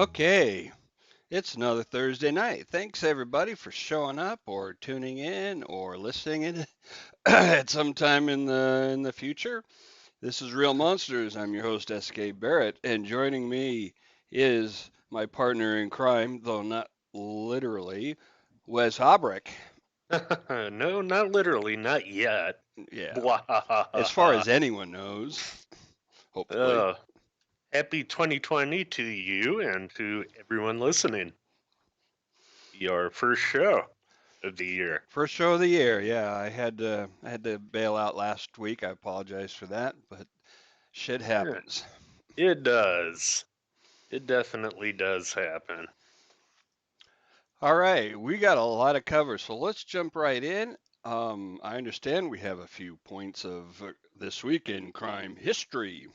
Okay, it's another Thursday night. Thanks everybody for showing up or tuning in or listening in at some time in the future. This is Real Monsters. I'm your host S.K. Barrett, and joining me is my partner in crime, though not literally, Wes Hobrick. No, not literally, not yet. Yeah, as far Bwahahaha. as anyone knows, hopefully. Uh, Happy 2020 to you and to everyone listening. Your first show of the year. First show of the year. Yeah, I had to bail out last week. I apologize for that, but shit Yeah, happens. it does. It definitely does happen. All right, we got a lot to cover, so let's jump right in. I understand we have a few points of this week in crime history.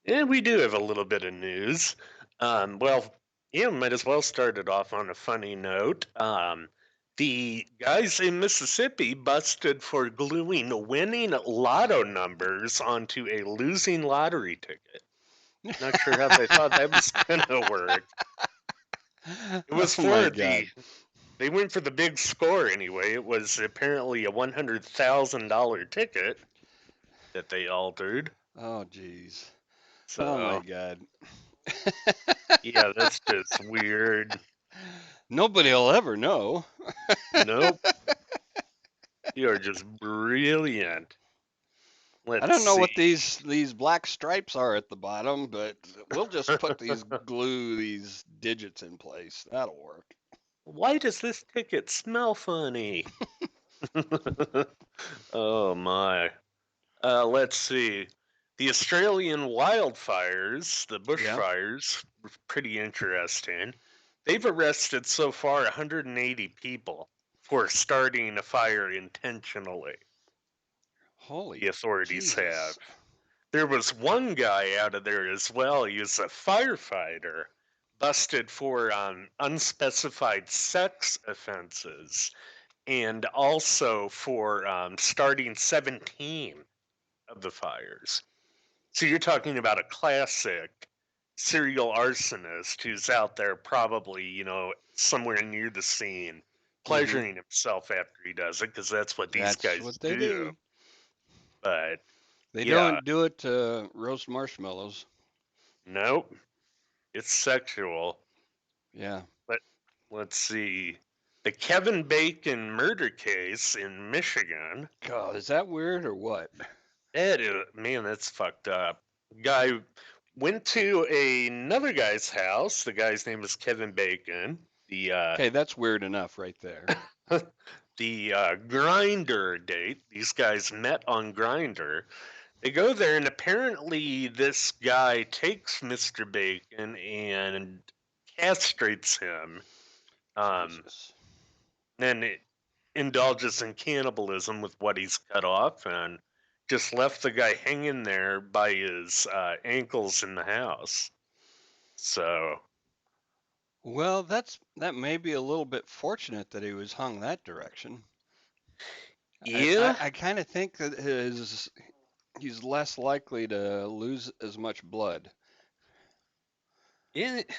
And we do have a little bit of news. Well, yeah, might as well start it off on a funny note. The guys in Mississippi busted for gluing winning lotto numbers onto a losing lottery ticket. Not sure how they thought that was gonna work. It was Oh my for God. they went for the big score anyway. It was apparently a $100,000 ticket that they altered. Oh geez. Oh my So, God. yeah, that's just weird. Nobody will ever know. Nope. You are just brilliant. I Let's don't know what see. these black stripes are at the bottom, but we'll just put these glue these digits in place. That'll work. Why does this ticket smell funny? Oh my. Let's see. The Australian wildfires, the Yeah. bushfires, were pretty interesting. They've arrested so far 180 people for starting a fire intentionally. Holy The authorities have. Jesus. There was one guy out of there as well. He was a firefighter, busted for unspecified sex offenses and also for starting 17 of the fires. So you're talking about a classic serial arsonist who's out there probably, somewhere near the scene, Hmm. pleasuring himself after he does it, because that's what these That's guys what they do. do. But They yeah, don't do it to roast marshmallows. nope, it's sexual. Yeah. But let's see. The Kevin Bacon murder case in Michigan. God, is that weird or what? That is, man, that's fucked up. Guy went to another guy's house. The guy's name is Kevin Bacon. Okay, that's weird enough right there. The Grinder date. These guys met on Grinder. They go there, and apparently this guy takes Mr. Bacon and castrates him. Um, Jesus. then it indulges in cannibalism with what he's cut off, and just left the guy hanging there by his ankles in the house. So Well, that may be a little bit fortunate that he was hung that direction. I I, yeah, I kind of think that he's less likely to lose as much blood, it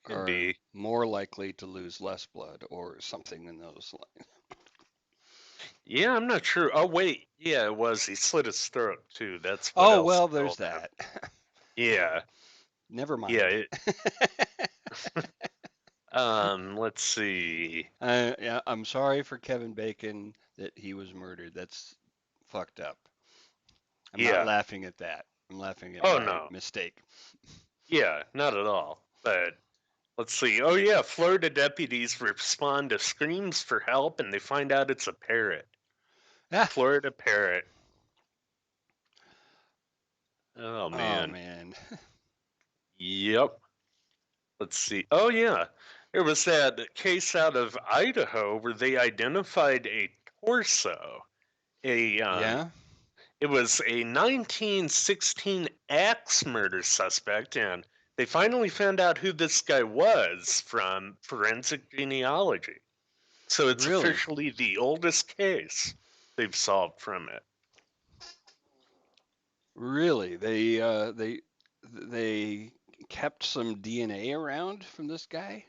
could or be. more likely to lose less blood, or something in those lines. Yeah, I'm not sure. Oh wait, yeah, it was. He slit his throat too. That's what Oh else well, there's killed him. that. Yeah, Never yeah. mind. Let's see. Yeah, I'm sorry for Kevin Bacon that he was murdered. That's fucked up. I'm not Yeah. laughing at that. I'm laughing at Oh my no. mistake. Yeah, not at all. But let's see. Oh yeah, Florida deputies respond to screams for help, and they find out it's a parrot. Ah, Florida parrot. Oh oh man. man. Yep. Let's see. Oh yeah. There was that case out of Idaho where they identified a torso. A Yeah. It was a 1916 axe murder suspect, and they finally found out who this guy was from forensic genealogy. So it's Really? officially the oldest case they've solved from it. Really? They kept some DNA around from this guy?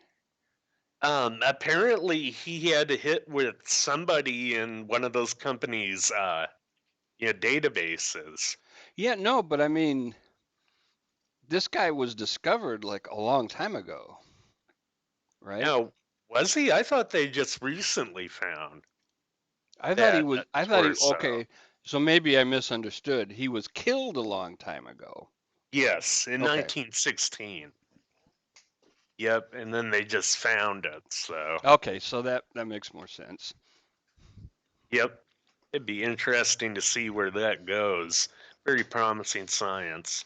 Apparently he had a hit with somebody in one of those companies' databases. Yeah, no, but I mean, this guy was discovered like a long time ago, right? Now, was he? I thought they just recently found that a I thought he, torso. okay, so maybe I misunderstood. He was killed a long time ago. Yes, in Okay. 1916. Yep, and then they just found it. So, Okay, so that makes more sense. yep, it'd be interesting to see where that goes. Very promising science.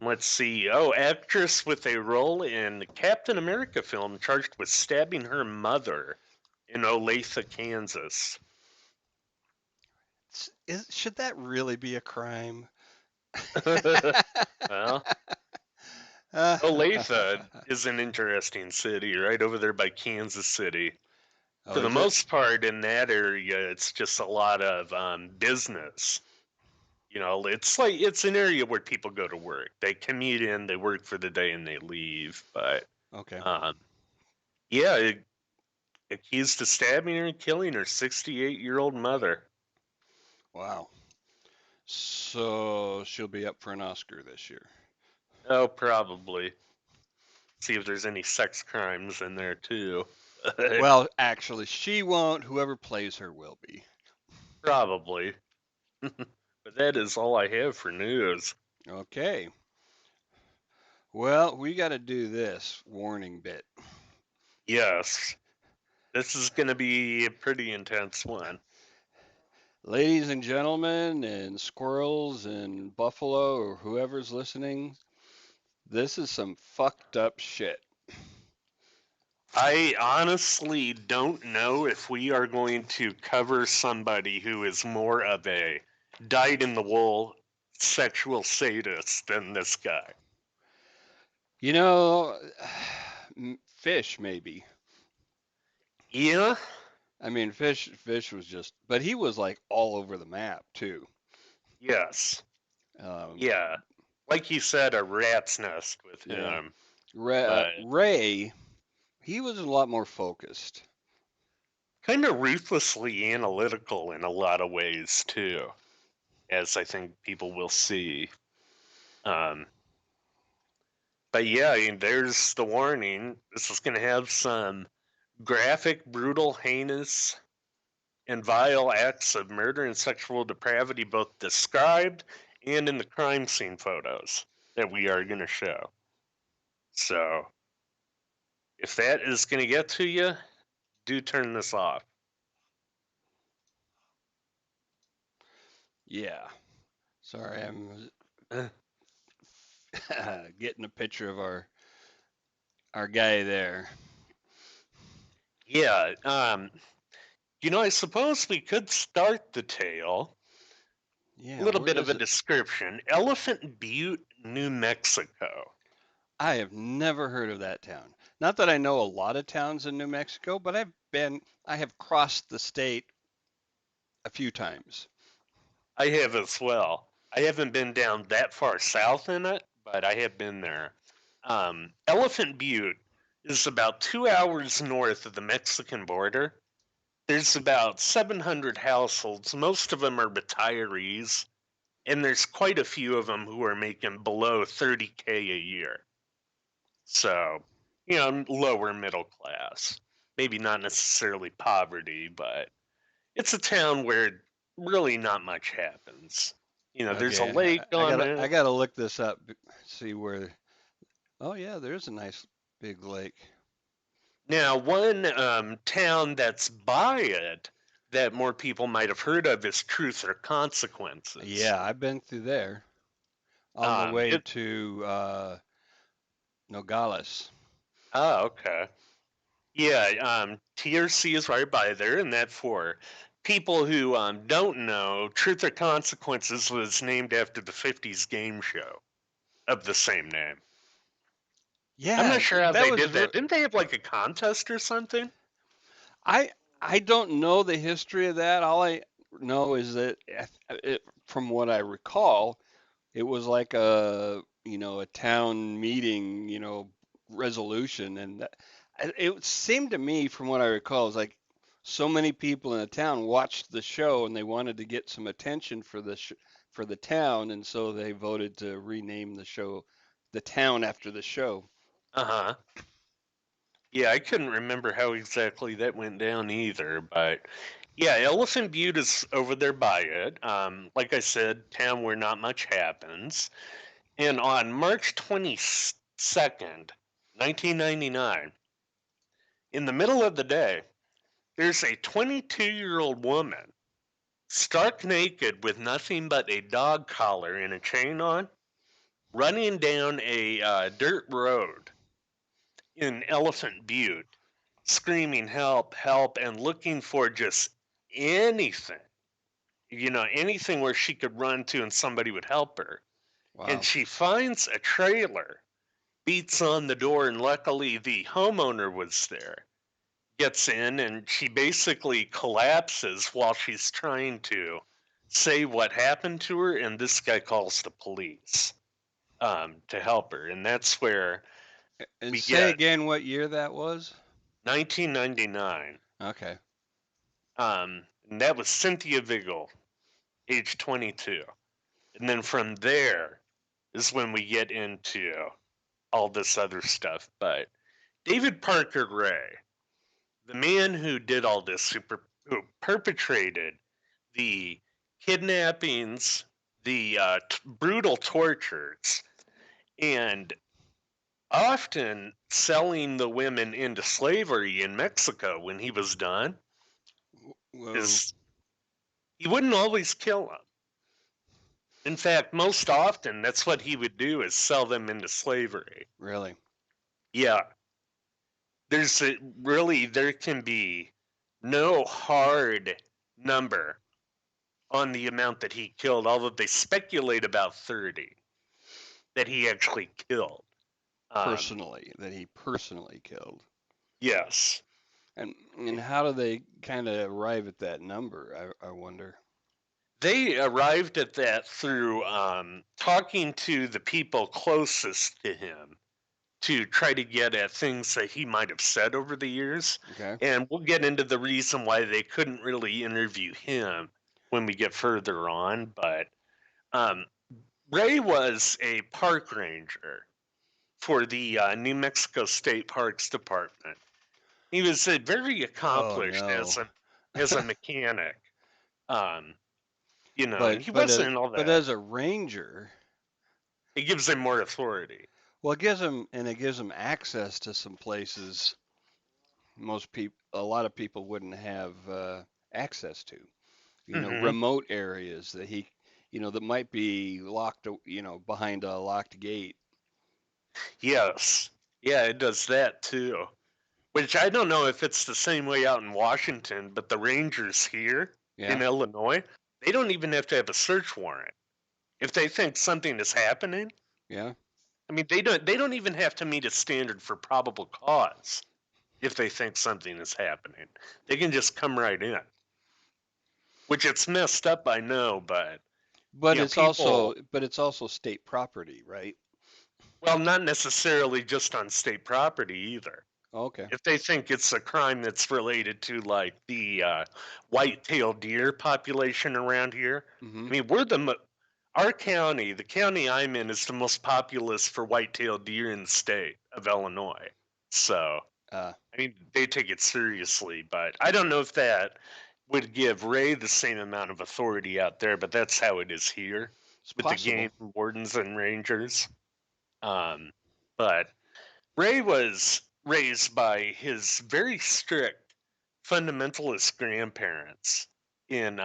Let's see. Oh, actress with a role in Captain America film charged with stabbing her mother in Olathe, Kansas. Should that really be a crime? Well, Olathe is an interesting city right over there by Kansas City. Oh, For the is it? most part, in that area, it's just a lot of business. It's an area where people go to work. They commute in, they work for the day, and they leave. But Okay. um, yeah, accused of stabbing her and killing her 68-year-old mother. Wow. So she'll be up for an Oscar this year. Oh, probably. See if there's any sex crimes in there too. Well, actually, she won't. Whoever plays her will be. Probably. But that is all I have for news. Okay. Well, we got to do this warning bit. Yes, this is going to be a pretty intense one. Ladies and gentlemen, and squirrels and buffalo, or whoever's listening, this is some fucked up shit. I honestly don't know if we are going to cover somebody who is more of a dyed in the wool sexual sadist than this guy. You know, fish maybe. Yeah, I mean, fish was just, but he was like all over the map too. yes, Um, yeah. Like you said, a rat's nest with yeah, him. But Ray, he was a lot more focused. kind of ruthlessly analytical in a lot of ways too, as I think people will see. Um, but yeah, I mean, there's the warning. This is going to have some graphic, brutal, heinous, and vile acts of murder and sexual depravity, both described and in the crime scene photos that we are going to show. So, if that is going to get to you, do turn this off. Yeah. Sorry, I'm getting a picture of our guy there. Yeah, I suppose we could start the tale. A Yeah, little where bit of is a it? description. Elephant Butte, New Mexico. I have never heard of that town. Not that I know a lot of towns in New Mexico, but I have crossed the state a few times. I have as well. I haven't been down that far south in it, but I have been there. Elephant Butte is about 2 hours north of the Mexican border. There's about 700 households. Most of them are retirees, and there's quite a few of them who are making below 30K a year. So, lower middle class. Maybe not necessarily poverty, but it's a town where really not much happens. There's a Okay, lake on I it. gotta look this up, see where. Oh yeah, there's a nice big lake. Now, one town that's by it that more people might have heard of is Truth or Consequences. Yeah, I've been through there on the Um, way it, to Nogales. okay. Yeah, TRC is right by there, and that for people who don't know, Truth or Consequences was named after the 50s game show of the same name. I'm Yeah, not sure how that they was. did that. Didn't they have like a contest or something? I I don't know the history of that. All I know is that from what I recall, it was like a a town meeting, resolution, and it seemed to me, from what I recall, is like so many people in the town watched the show and they wanted to get some attention for for the town, and so they voted to rename the show, the town, after the show. Uh-huh. Yeah, I couldn't remember how exactly that went down either, but yeah, Elephant Butte is over there by it. Like I said, town where not much happens. And on March 22nd, 1999, in the middle of the day, there's a 22-year-old woman, stark naked with nothing but a dog collar and a chain on, running down a dirt road in Elephant Butte, screaming help, help, and looking for just anything, anything where she could run to and somebody would help her. And Wow. she finds a trailer, beats on the door, and luckily the homeowner was there. Gets in, and she basically collapses while she's trying to say what happened to her, and this guy calls the police to help her. And that's where And we say get again what year that was? 1999. Okay. And that was Cynthia Vigil, age 22. And then from there is when we get into all this other stuff. But David Parker Ray, the man who did all this, who perpetrated the kidnappings, the brutal tortures, and often selling the women into slavery in Mexico when he was done, Whoa. is he wouldn't always kill them. In fact, most often that's what he would do is sell them into slavery. Really? Yeah, there can be no hard number on the amount that he killed, although they speculate about 30 that he actually killed. Um, Personally, that he personally killed. yes. And how do they kind of arrive at that number? I wonder. They arrived at that through talking to the people closest to him to try to get at things that he might have said over the years. Okay. And we'll get into the reason why they couldn't really interview him when we get further on. But um, Ray was a park ranger for the New Mexico State Parks Department. He was very Oh accomplished no. as a mechanic. Um, and But he but as wasn't all but that. as a ranger, It gives him more authority. well, it gives him access to some places a lot of people wouldn't have access to. Hmm. Remote areas that that might be locked, behind a locked gate. Yes. Yeah, it does that too. Which I don't know if it's the same way out in Washington, but the Rangers here in Yeah. Illinois, they don't even have to have a search warrant. If they think something is happening, Yeah. I mean they don't even have to meet a standard for probable cause if they think something is happening. They can just come right in. Which it's messed up, I know, but But it's also people, but it's also state property, right? well, not necessarily just on state property either. Okay. If they think it's a crime that's related to like the white-tailed deer population around here, Hmm. I mean, our county, the county I'm in, is the most populous for white-tailed deer in the state of Illinois. So, Uh, I mean, they take it seriously, but I don't know if that would give Ray the same amount of authority out there, but that's how it is here it's with the possible. game wardens and rangers. Um, but Ray was raised by his very strict fundamentalist grandparents in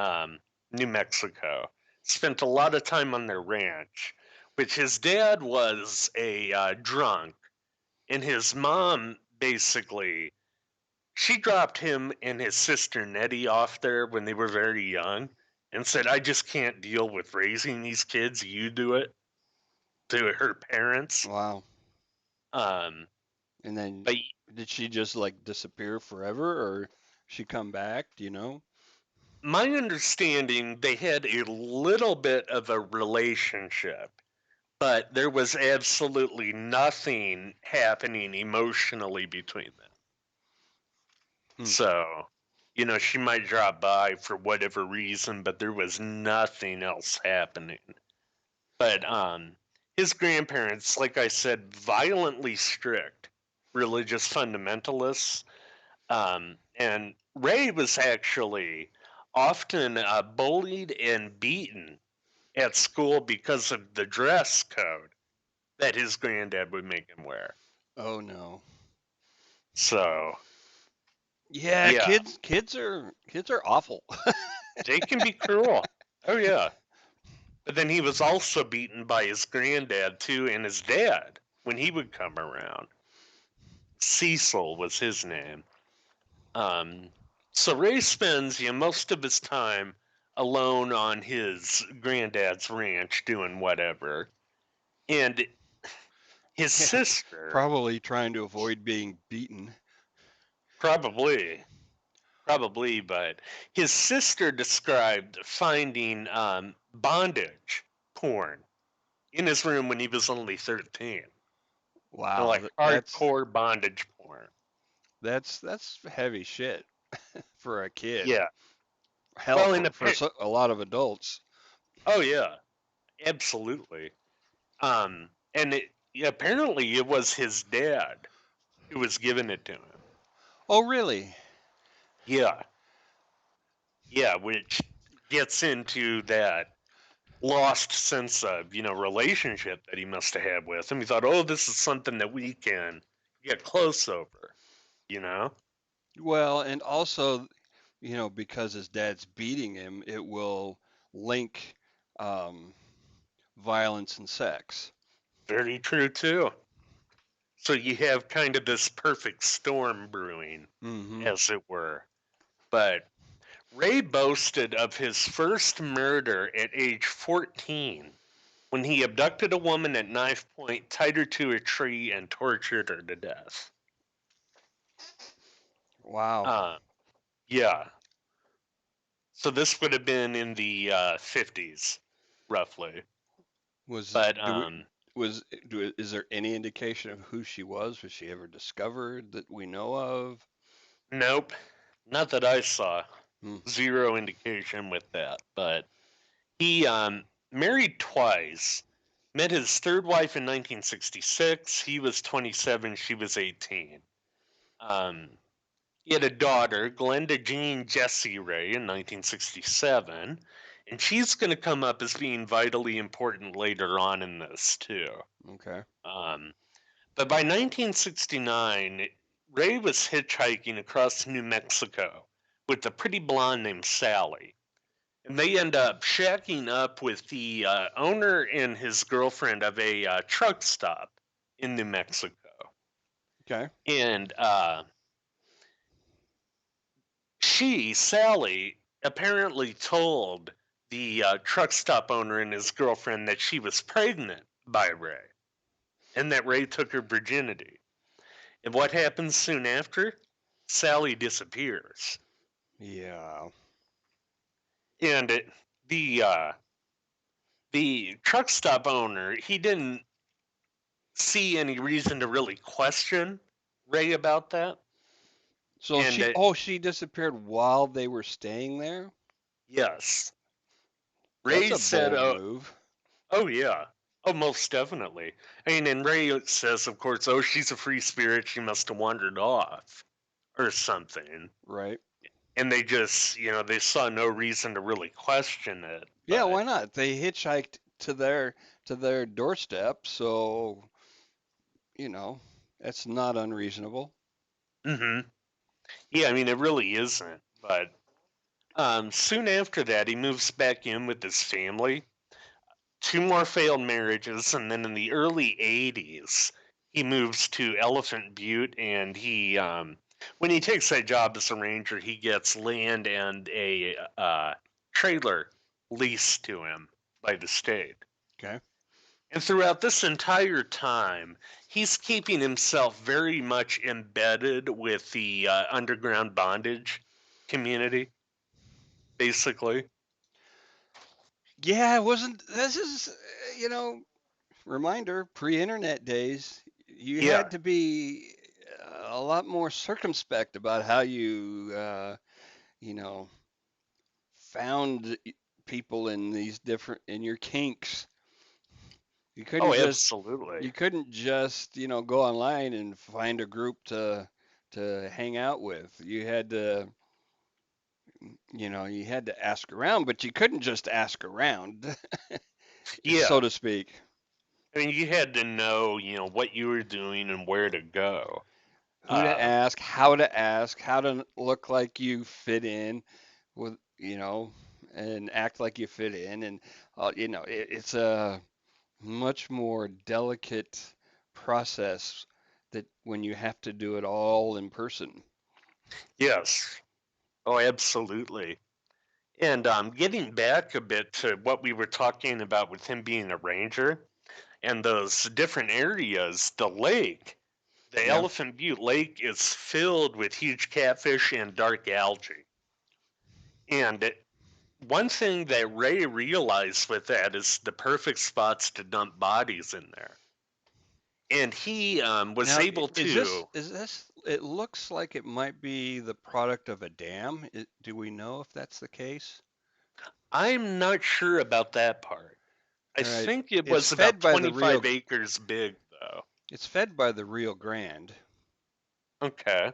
New Mexico. Spent a lot of time on their ranch, which his dad was a drunk, and his mom basically she dropped him and his sister Nettie off there when they were very young, and said, "I just can't deal with raising these kids. You do it." To her parents. Wow. Um, And then but did she just like disappear forever, or she come back? Do you know? my understanding, they had a little bit of a relationship, but there was absolutely nothing happening emotionally between them. Hmm. So, she might drop by for whatever reason, but there was nothing else happening. But his grandparents, like I said, violently strict religious fundamentalists. And Ray was actually often bullied and beaten at school because of the dress code that his granddad would make him wear. Oh no. So, Yeah, yeah, kids are awful. they can be cruel. Oh, yeah. But then he was also beaten by his granddad, too, and his dad when he would come around. Cecil was his name. Um, so Ray spends most of his time alone on his granddad's ranch doing whatever. And his Yeah, sister, probably trying to avoid being beaten. probably, probably, but his sister described finding bondage porn in his room when he was only 13. Wow, Like hardcore bondage porn. that's heavy shit for a kid. Yeah. Hell, Well, for a lot of adults. oh yeah, absolutely. And apparently it was his dad who was giving it to him. Oh, really? Yeah, yeah, which gets into that lost sense of relationship that he must have had with him. He thought, oh, this is something that we can get close over, you know. Well, and also, because his dad's beating him, it will link um, violence and sex. Very true too. So you have kind of this perfect storm brewing, Hmm. as it were. But Ray boasted of his first murder at age 14 when he abducted a woman at knife point, tied her to a tree, and tortured her to death. Wow. Uh, yeah. So this would have been in the 50s, roughly. Was But do we is there any indication of who she was? Was she ever discovered that we know of? nope, not that I saw. Hmm. Zero indication with that. But he married twice. Met his third wife in 1966. He was 27, she was 18. Um, he had a daughter, Glenda Jean Jessie Ray, in 1967, and she's going to come up as being vitally important later on in this, too. Okay. Um, but by 1969, Ray was hitchhiking across New Mexico with a pretty blonde named Sally. And they end up shacking up with the owner and his girlfriend of a truck stop in New Mexico. Okay. And Sally, apparently told the truck stop owner and his girlfriend that she was pregnant by Ray and that Ray took her virginity. And what happens soon after? Sally disappears. Yeah. And the truck stop owner, he didn't see any reason to really question Ray about that. So And she disappeared while they were staying there? yes, That's Ray a said, bold move. oh, yeah. Oh, most definitely. I mean, and Ray says, of course, oh, she's a free spirit. She must have wandered off or something. Right. And they just, they saw no reason to really question it. Yeah, But, why not? They hitchhiked to their doorstep, so, you know, that's not unreasonable. hmm yeah, I mean, it really isn't. But soon after that, he moves back in with his family. Two more failed marriages, and then in the early 80s, he moves to Elephant Butte, and when he takes that job as a ranger, he gets land and a trailer leased to him by the state. Okay. And throughout this entire time, he's keeping himself very much embedded with the underground bondage community, basically. Yeah, it wasn't. This is, you know, reminder, pre-internet days, you Yeah. had to be a lot more circumspect about how you, you know, found people in these different in your kinks. You couldn't Oh, just absolutely. you couldn't just, go online and find a group to hang out with. You had to ask around, but you couldn't just ask around, so Yeah. to speak. I mean, you had to know, what you were doing and where to go. Who to Um, ask, how to look like you fit in with, and act like you fit in, and it's a much more delicate process that when you have to do it all in person. yes. Oh, absolutely. And getting back a bit to what we were talking about with him being a ranger and those different areas, the Yeah. Elephant Butte Lake is filled with huge catfish and dark algae. And one thing that Ray realized with that is the perfect spots to dump bodies in there. And he was Now, able is this to. is this? It looks like it might be the product of a dam. Do we know if that's the case? I'm not sure about that part. I All right. think it It's was about fed by the 25 Rio. acres big, though. It's fed by the Rio Grande. Okay.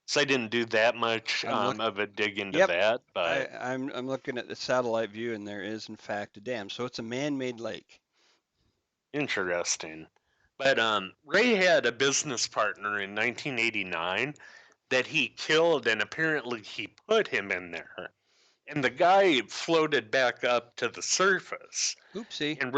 So I didn't do that much I'm look. of a dig into Yep. that, I, but I'm looking at the satellite view, and there is in fact a dam. So it's a man-made lake. interesting. But Ray had a business partner in 1989 that he killed, and apparently he put him in there. And the guy floated back up to the surface. Oopsie. And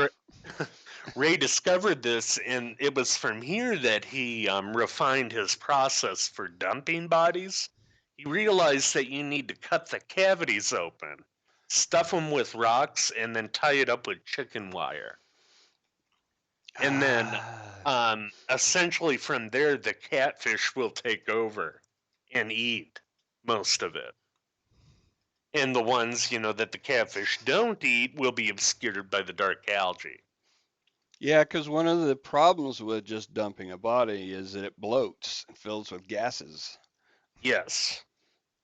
Ray discovered this, and it was from here that he refined his process for dumping bodies. He realized that you need to cut the cavities open, stuff them with rocks, and then tie it up with chicken wire. And then Ah. essentially from there, the catfish will take over and eat most of it. And the ones, that the catfish don't eat will be obscured by the dark algae. Yeah, because one of the problems with just dumping a body is that it bloats and fills with gases. Yes,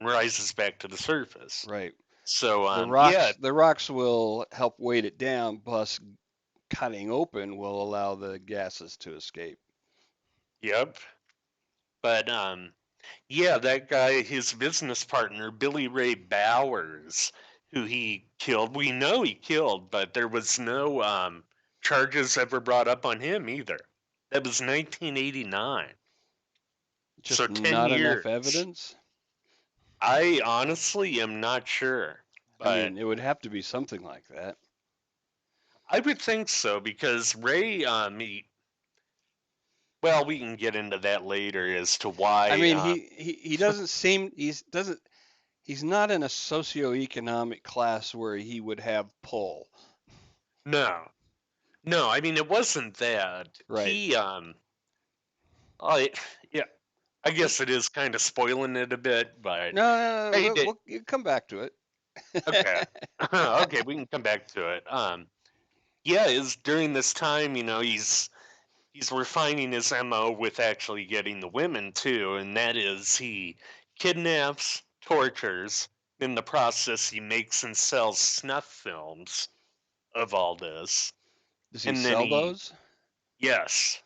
rises back to the surface. Right. So, The yeah, rocks will help weight it down, plus cutting open will allow the gases to escape. yep. But, yeah, that guy, his business partner, Billy Ray Bowers, who he killed, we know he killed, but there was no charges ever brought up on him either. That was 1989. So Just 10 not enough years. evidence. I honestly am not sure, I but mean, it would have to be something like that. I would think so because Ray, well, we can get into that later as to I why. mean, he doesn't seem he's not in a socioeconomic class where he would have pull. No, no, I mean it wasn't that Right. I, yeah, I He, guess it is kind of spoiling it a bit, but no, no, no, Ray did. we'll come back to Okay, it. okay, we can come back to it. Yeah, is during this time, he's refining his MO with actually getting the women too, and that is he kidnaps, tortures. In the process, he makes and sells snuff films of all this, Does he and then sell he, those? yes,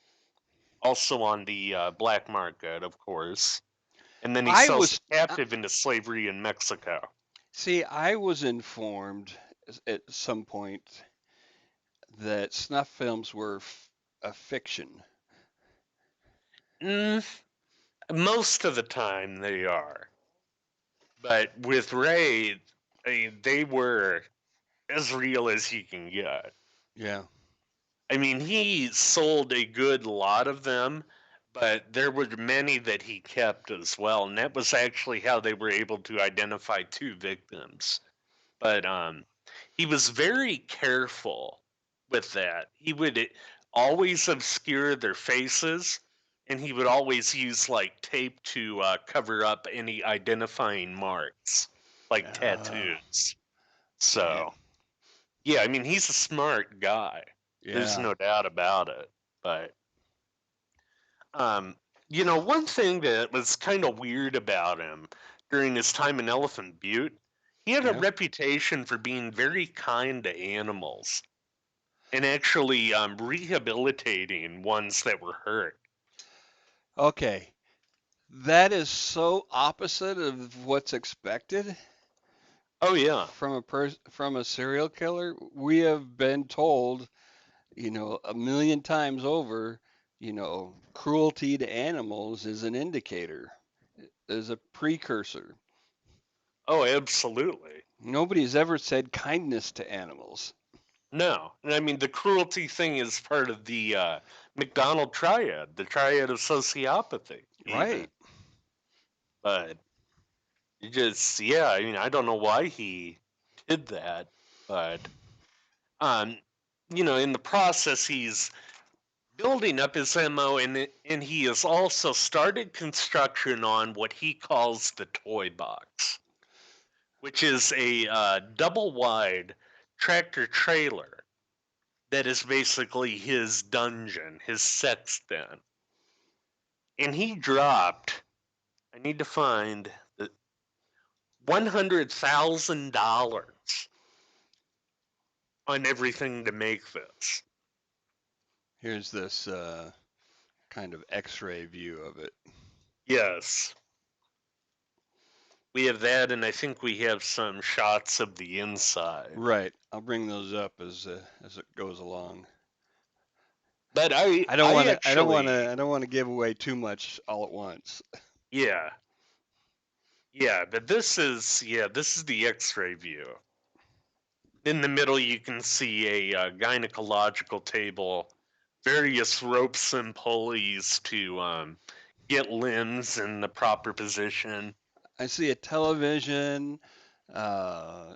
also on the black market, of course, and then he I sells was the captive into slavery in Mexico. See, I was informed at some point that snuff films were a fiction. Mm, most of the time they are, but with Ray, they were as real as you can get. Yeah. I mean, he sold a good lot of them, but there were many that he kept as well, and that was actually how they were able to identify two victims. But he was very careful with that. He would always obscure their faces, and he would always use like tape to cover up any identifying marks, like Uh, tattoos. man. So, yeah, I mean, he's a smart guy. There's Yeah. no doubt about it. But um, one thing that was kind of weird about him during his time in Elephant Butte, he had a Yeah. reputation for being very kind to animals and actually rehabilitating ones that were hurt. Okay. That is so opposite of what's expected Oh yeah. from a serial killer. We have been told, a million times over, cruelty to animals is an indicator, is a precursor. Oh, absolutely. Nobody's ever said kindness to animals. No, and I mean the cruelty thing is part of the McDonald triad, the triad of sociopathy, even. Right. But you just, yeah, I mean, I don't know why he did that, but um, in the process, he's building up his MO, and he has also started construction on what he calls the Toybox, which is a double wide tractor trailer that is basically his dungeon, his sex den. And he dropped, I need to find the $100,000 on everything to make this. Here's this kind of X-ray view of it. Yes. We have that, and I think we have some shots of the inside. Right. I'll bring those up as it goes along. But I I don't I want to. I don't want to. actually I don't want to give away too much all at once. yeah. Yeah, but this is the X-ray view. In the middle, you can see a gynecological table, various ropes and pulleys to get limbs in the proper position. I see a television,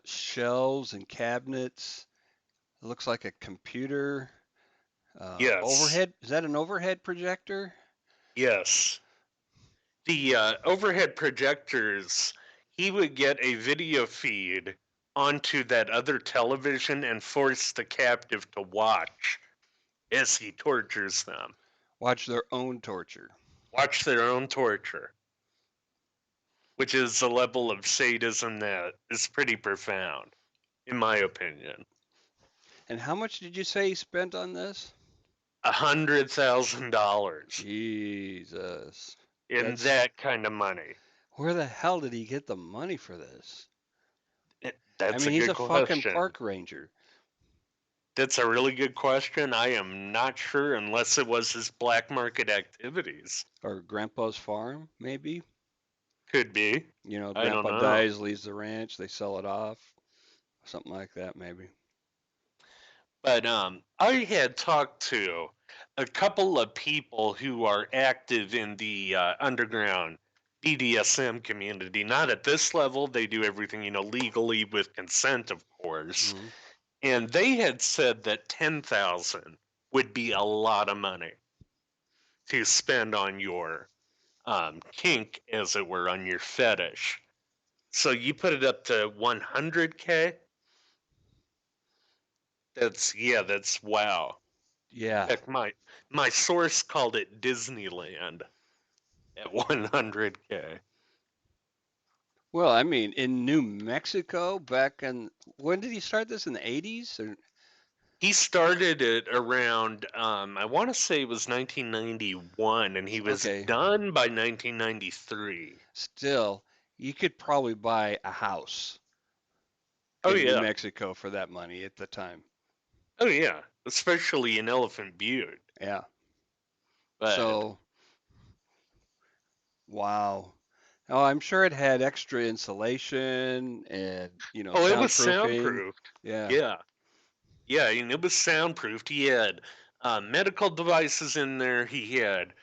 shelves and cabinets. It looks like a computer. Yes, Overhead. Is that an overhead projector? yes. The overhead projectors, he would get a video feed onto that other television and force the captive to watch as he tortures them. Watch their own torture. Watch their own torture, which is a level of sadism that is pretty profound, in my opinion. And how much did you say he spent on this? $100,000 Jesus. in That's that kind of money. Where the hell did he get the money for this? I That's mean, a he's good a fucking question. park ranger That's a really good question. I am not sure unless it was his black market activities. or grandpa's farm, maybe. Could be. I don't Grandpa know. dies, leaves the ranch, they sell it off, something like that, maybe. But I had talked to a couple of people who are active in the underground BDSM community. Not at this level; they do everything legally with consent, of course. Hmm. And they had said that 10,000 would be a lot of money to spend on your kink, as it were, on your fetish. So you put it up to 100K. That's wow. Yeah. Heck, my source called it Disneyland at 100K. Well, I mean, in New Mexico, back in when did he start this in the 80s? Or He started it around I want to say it was 1991, and he was okay, done by 1993. still, you could probably buy a house Oh in New yeah, Mexico for that money at the time. oh yeah, especially in Elephant Butte. Yeah. But So, wow. Oh, I'm sure it had extra insulation and, oh, it was soundproofing. soundproofed. Yeah. Yeah, yeah, and it was soundproofed. He had medical devices in there. He had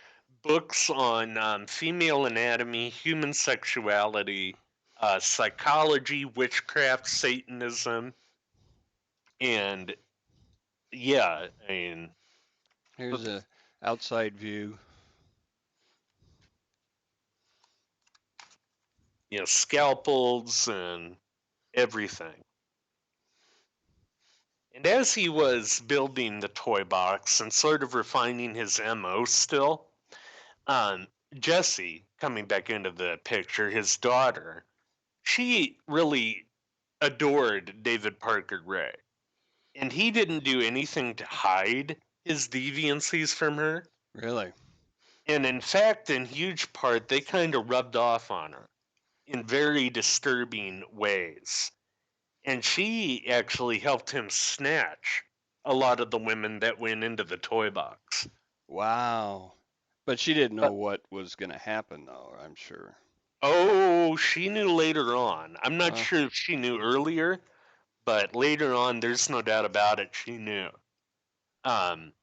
books on female anatomy, human sexuality, psychology, witchcraft, Satanism, and yeah, I mean, Here's a outside view. scalpels and everything. And as he was building the toy box and sort of refining his MO still, um, Jessie, coming back into the picture, his daughter, she really adored David Parker Ray. And he didn't do anything to hide his deviancies from her. Really? And in fact, in huge part, they kind of rubbed off on her in very disturbing ways. And she actually helped him snatch a lot of the women that went into the toy box. Wow. But she didn't know But what was going to happen, though, I'm sure. oh, she knew later on. I'm not Well, sure if she knew earlier, but later on, there's no doubt about it, she knew. Um,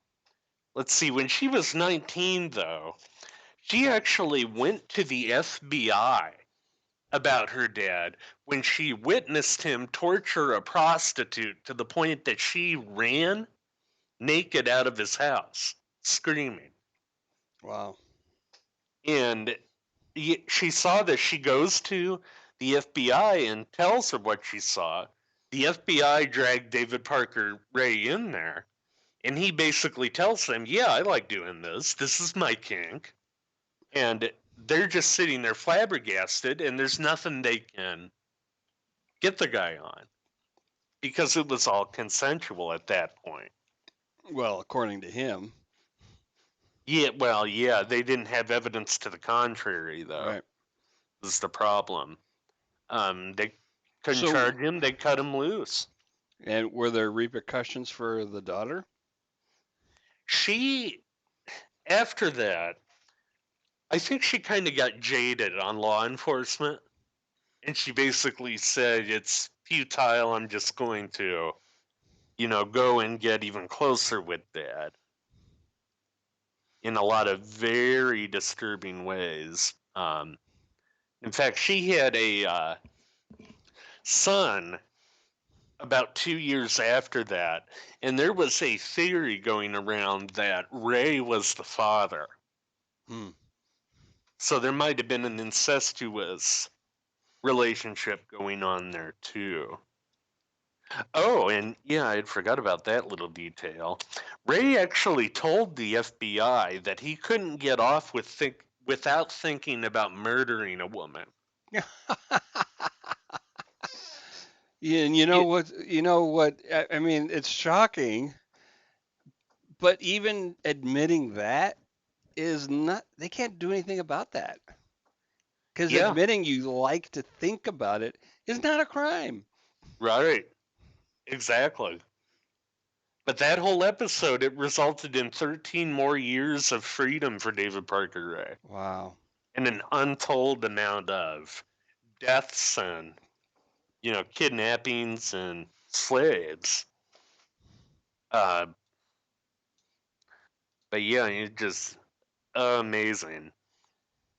let's see, when she was 19, though, she actually went to the FBI about her dad when she witnessed him torture a prostitute to the point that she ran naked out of his house, screaming. wow. And she saw this. She goes to the FBI and tells her what she saw. The FBI dragged David Parker Ray in there, and he basically tells them, "Yeah, I like doing this. This is my kink." And they're just sitting there flabbergasted, and there's nothing they can get the guy on because it was all consensual at that point. Well, according to him. Yeah, well, yeah, they didn't have evidence to the contrary, though. Right. Was the problem. They couldn't So, charge him. They cut him loose. and were there repercussions for the daughter? She, after that, I think she kind of got jaded on law enforcement, and she basically said it's futile. I'm just going to, go and get even closer with Dad in a lot of very disturbing ways. In fact, she had a son about 2 years after that, and there was a theory going around that Ray was the father. Hmm. So there might have been an incestuous relationship going on there too. Oh, and yeah, I'd forgot about that little detail. Ray actually told the FBI that he couldn't get off without thinking about murdering a woman. Yeah, and you know It, what? You know what? I mean, it's shocking, but even admitting that is not, they can't do anything about that. Because yeah, admitting you like to think about it is not a crime. right, exactly. But that whole episode, it resulted in 13 more years of freedom for David Parker Ray Wow. and an untold amount of deaths and, kidnappings and slaves. Uh, but yeah, it just amazing.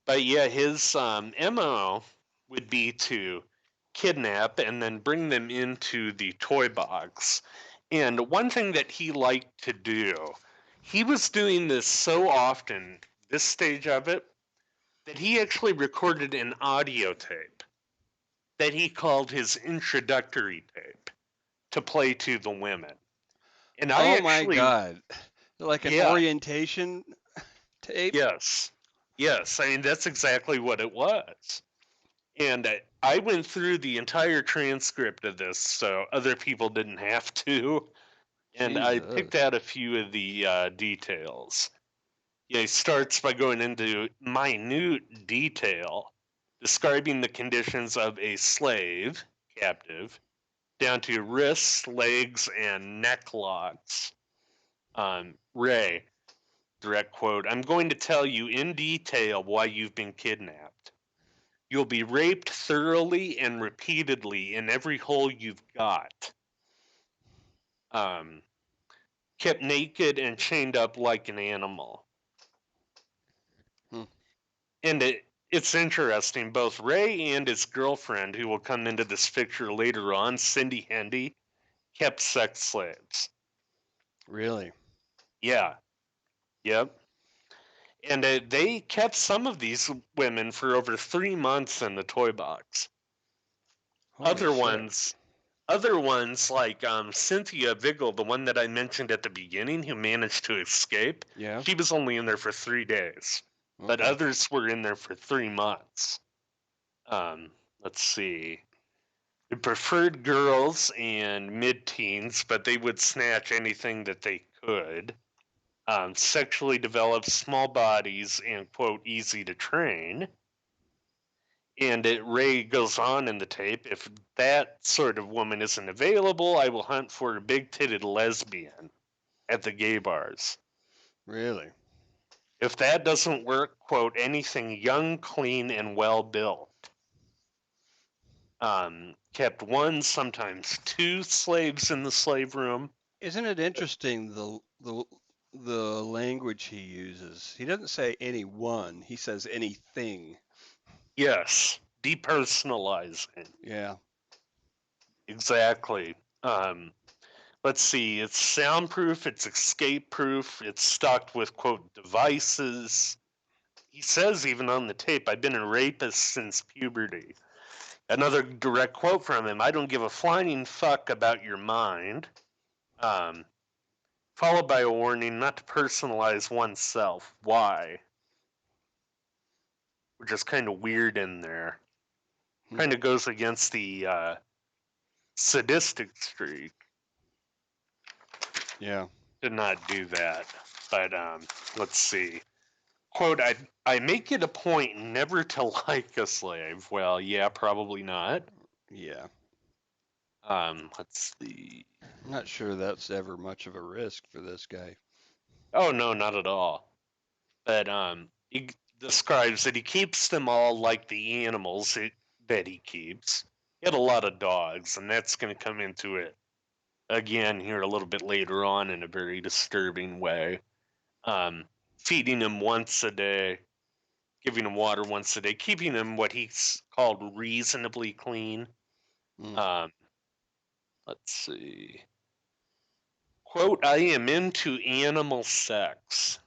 But yeah, his MO would be to kidnap and then bring them into the toy box. And one thing that he liked to do, he was doing this so often, this stage of it, that he actually recorded an audio tape that he called his introductory tape to play to the women. And I Oh my actually, God. Like an yeah, orientation tape? yes, yes, I mean, that's exactly what it was. And I went through the entire transcript of this so other people didn't have to. And I picked Jesus. out a few of the details. Yeah, he starts by going into minute detail, describing the conditions of a slave, captive, down to wrists, legs, and neck locks. Ray, direct quote, "I'm going to tell you in detail why you've been kidnapped. You'll be raped thoroughly and repeatedly in every hole you've got. Um, kept naked and chained up like an animal." Hmm. And it's interesting, both Ray and his girlfriend, who will come into this picture later on, Cindy Hendy, kept sex slaves. Really? Yeah, yep. And they kept some of these women for over 3 months in the toy box. Holy Other shit. ones, Other ones like Cynthia Vigil, the one that I mentioned at the beginning, who managed to escape, Yeah. she was only in there for 3 days, but Okay. others were in there for 3 months. Um, let's see. They preferred girls and mid-teens, but they would snatch anything that they could. Sexually developed, small bodies, and quote, easy to train. And Ray goes on in the tape, if that sort of woman isn't available, I will hunt for a big-titted lesbian at the gay bars. Really? If that doesn't work, quote, anything young, clean, and well-built. Kept one, sometimes two slaves in the slave room. Isn't it interesting the language he uses? He doesn't say any one, he says anything. Yes, depersonalizing. Yeah. Exactly. Um, let's see, it's soundproof, it's escape proof, it's stocked with, quote, devices. He says even on the tape, I've been a rapist since puberty. Another direct quote from him, I don't give a flying fuck about your mind. Um, followed by a warning not to personalize oneself. Why? Which is kind of weird in there. Hmm. Kind of goes against the sadistic streak Yeah. to not do that. But let's see. Quote, I make it a point never to like a slave. Well, yeah, probably not. Yeah. Let's see. I'm not sure that's ever much of a risk for this guy. Oh no, not at all. But he describes that he keeps them all like the animals that he keeps. He had a lot of dogs, and that's going to come into it again here a little bit later on in a very disturbing way. Um, feeding him once a day, giving him water once a day, keeping him what he's called reasonably clean. Mm. Um, let's see. Quote, I am into animal sex,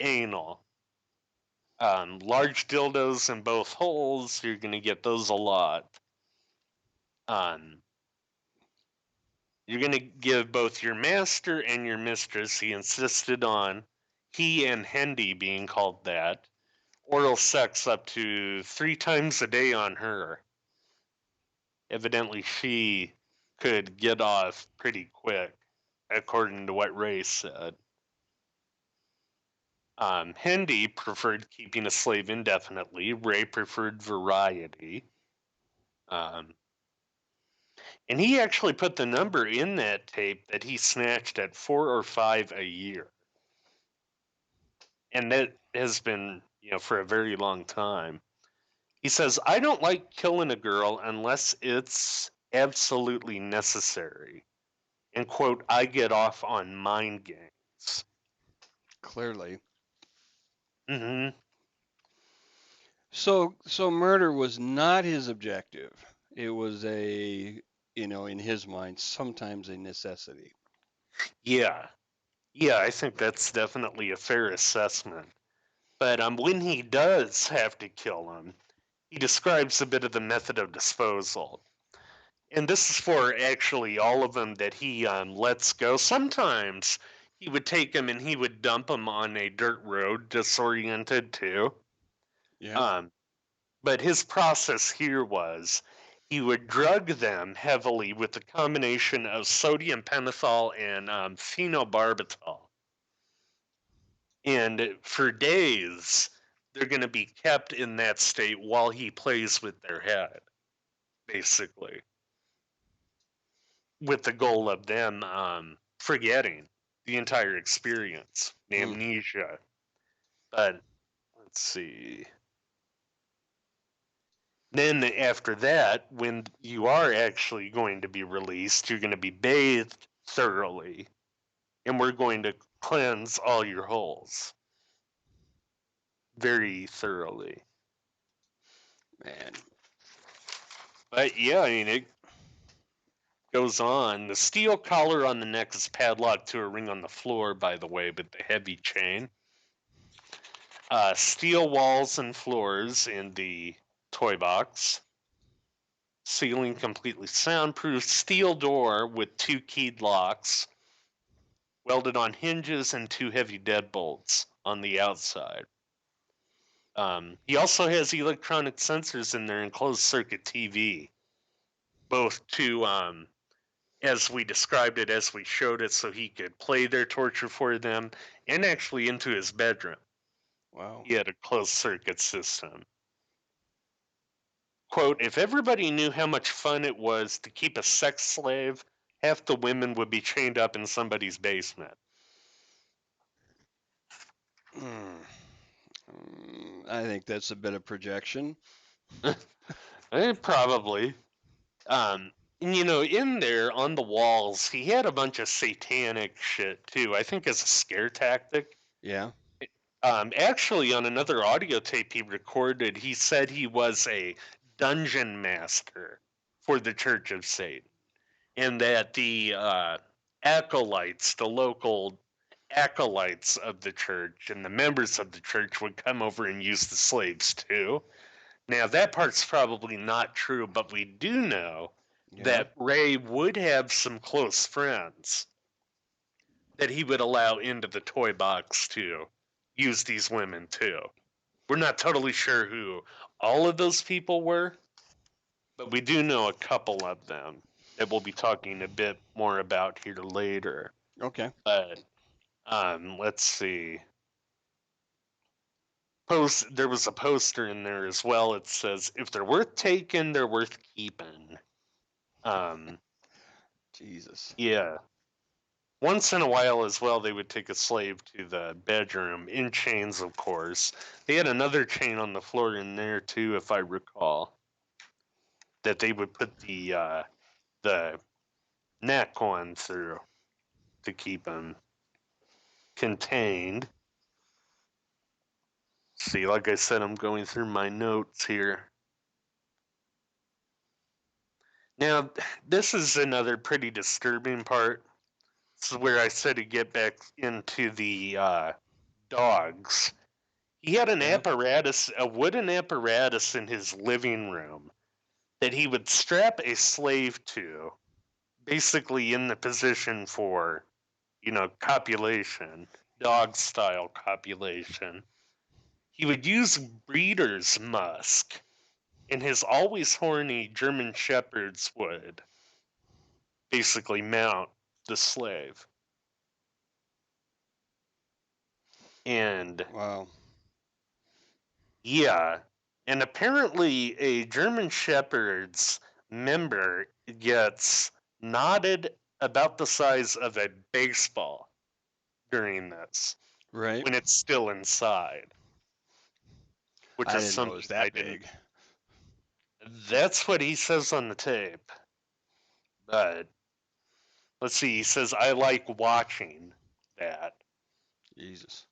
anal. Large dildos in both holes, you're going to get those a lot. Um, you're going to give both your master and your mistress, he insisted on, he and Hendy being called that, oral sex up to 3 times a day on her. Evidently, she could get off pretty quick, according to what Ray said. Hendy preferred keeping a slave indefinitely. Ray preferred variety. Um, and he actually put the number in that tape that he snatched at 4 or 5 a year. And that has been, for a very long time. He says, I don't like killing a girl unless it's absolutely necessary. And quote, I get off on mind games. Clearly. Hmm. So murder was not his objective. It was in his mind, sometimes a necessity. Yeah. Yeah, I think that's definitely a fair assessment. But when he does have to kill him, he describes a bit of the method of disposal. And this is for actually all of them that he lets go. Sometimes he would take them and he would dump them on a dirt road, disoriented too. Yeah. Um, but his process here was he would drug them heavily with a combination of sodium pentothal and phenobarbital. And for days, they're going to be kept in that state while he plays with their head, basically, with the goal of them forgetting the entire experience, Mm. amnesia. But let's see. Then after that, when you are actually going to be released, you're going to be bathed thoroughly, and we're going to cleanse all your holes very thoroughly. Man. But yeah, I mean, it goes on. The steel collar on the neck is padlocked to a ring on the floor, by the way, with the heavy chain. Steel walls and floors in the toy box. ceiling completely soundproof, steel door with 2 keyed locks, welded on hinges and 2 heavy deadbolts on the outside. He also has electronic sensors in there and closed circuit TV, both to, as we described it, as we showed it, so he could play their torture for them, and actually into his bedroom. Wow. He had a closed circuit system. Quote, if everybody knew how much fun it was to keep a sex slave, half the women would be chained up in somebody's basement. Mm. I think that's a bit of projection. Probably. And in there on the walls, he had a bunch of satanic shit too. I think as a scare tactic. Yeah. Actually, on another audio tape he recorded, he said he was a dungeon master for the Church of Satan, and that the acolytes, the local acolytes of the church, and the members of the church would come over and use the slaves too. Now, that part's probably not true, but we do know Yeah. that Ray would have some close friends that he would allow into the toy box to use these women too. We're not totally sure who all of those people were, but we do know a couple of them that we'll be talking a bit more about here later. Okay. But let's see. There was a poster in there as well. It says, "If they're worth taking, they're worth keeping." Um, Jesus. yeah. Once in a while as well, they would take a slave to the bedroom in chains, of course. They had another chain on the floor in there too, if I recall, that they would put the neck on through to keep them contained. See, like I said, I'm going through my notes here. Now, this is another pretty disturbing part. This is where I said to get back into the dogs. He had an Yeah. apparatus, a wooden apparatus in his living room that he would strap a slave to, basically in the position for, copulation, dog style copulation. He would use breeder's musk, and his always horny German shepherds would basically mount the slave. And Wow. yeah, and apparently a German shepherd's member gets knotted about the size of a baseball during this Right. when it's still inside, which I is didn't know it was something I that didn't. big. That's what he says on the tape. But let's see, he says, I like watching that. Jesus.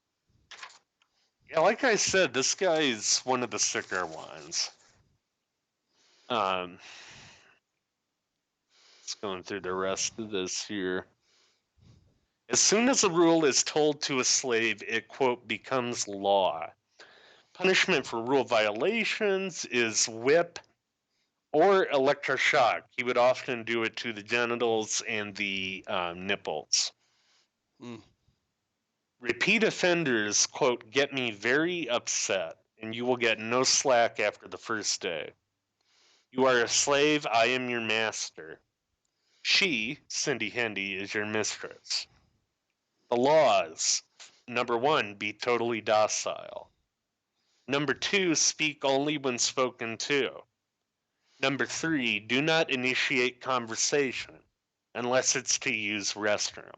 Yeah, like I said, this guy is one of the sicker ones. Um, just going through the rest of this here. As soon as a rule is told to a slave, it, quote, becomes law. Punishment for rule violations is whip or electroshock. He would often do it to the genitals and the nipples. Mm. Repeat offenders, quote, get me very upset, and you will get no slack after the first day. You are a slave, I am your master. She, Cindy Hendy, is your mistress. The laws. Number one, be totally docile. Number two, speak only when spoken to. Number three, do not initiate conversation unless it's to use restroom.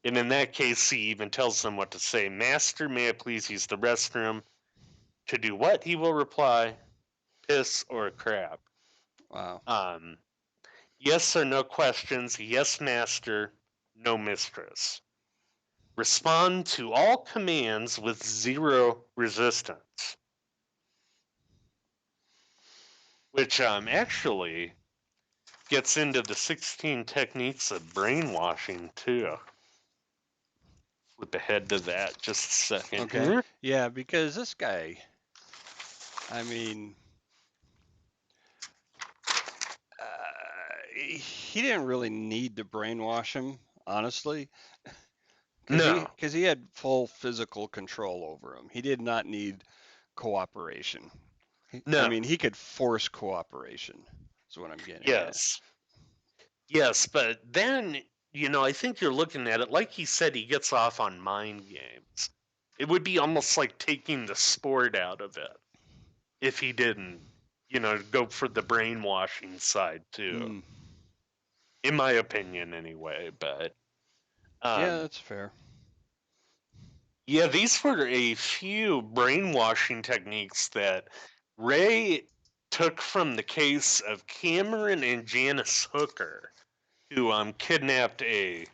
And in that case, he even tells them what to say. Master, may I please use the restroom? To do what? He will reply, piss or crap. Wow. Um, yes or no questions. Yes, master. No, mistress. Respond to all commands with zero resistance. Which actually gets into the 16 techniques of brainwashing, too. Flip ahead to that just a second Okay. here. Yeah, because this guy, I mean, he didn't really need to brainwash him, honestly, No, because he had full physical control over him. He did not need cooperation. I no, mean, he could force cooperation. Is what I'm getting at. yes, yes, but then, I think you're looking at it like he said he gets off on mind games. It would be almost like taking the sport out of it if he didn't, go for the brainwashing side too, Mm. in my opinion, anyway. But Yeah, um, that's fair. yeah, these were a few brainwashing techniques that Ray took from the case of Cameron and Janice Hooker, who kidnapped a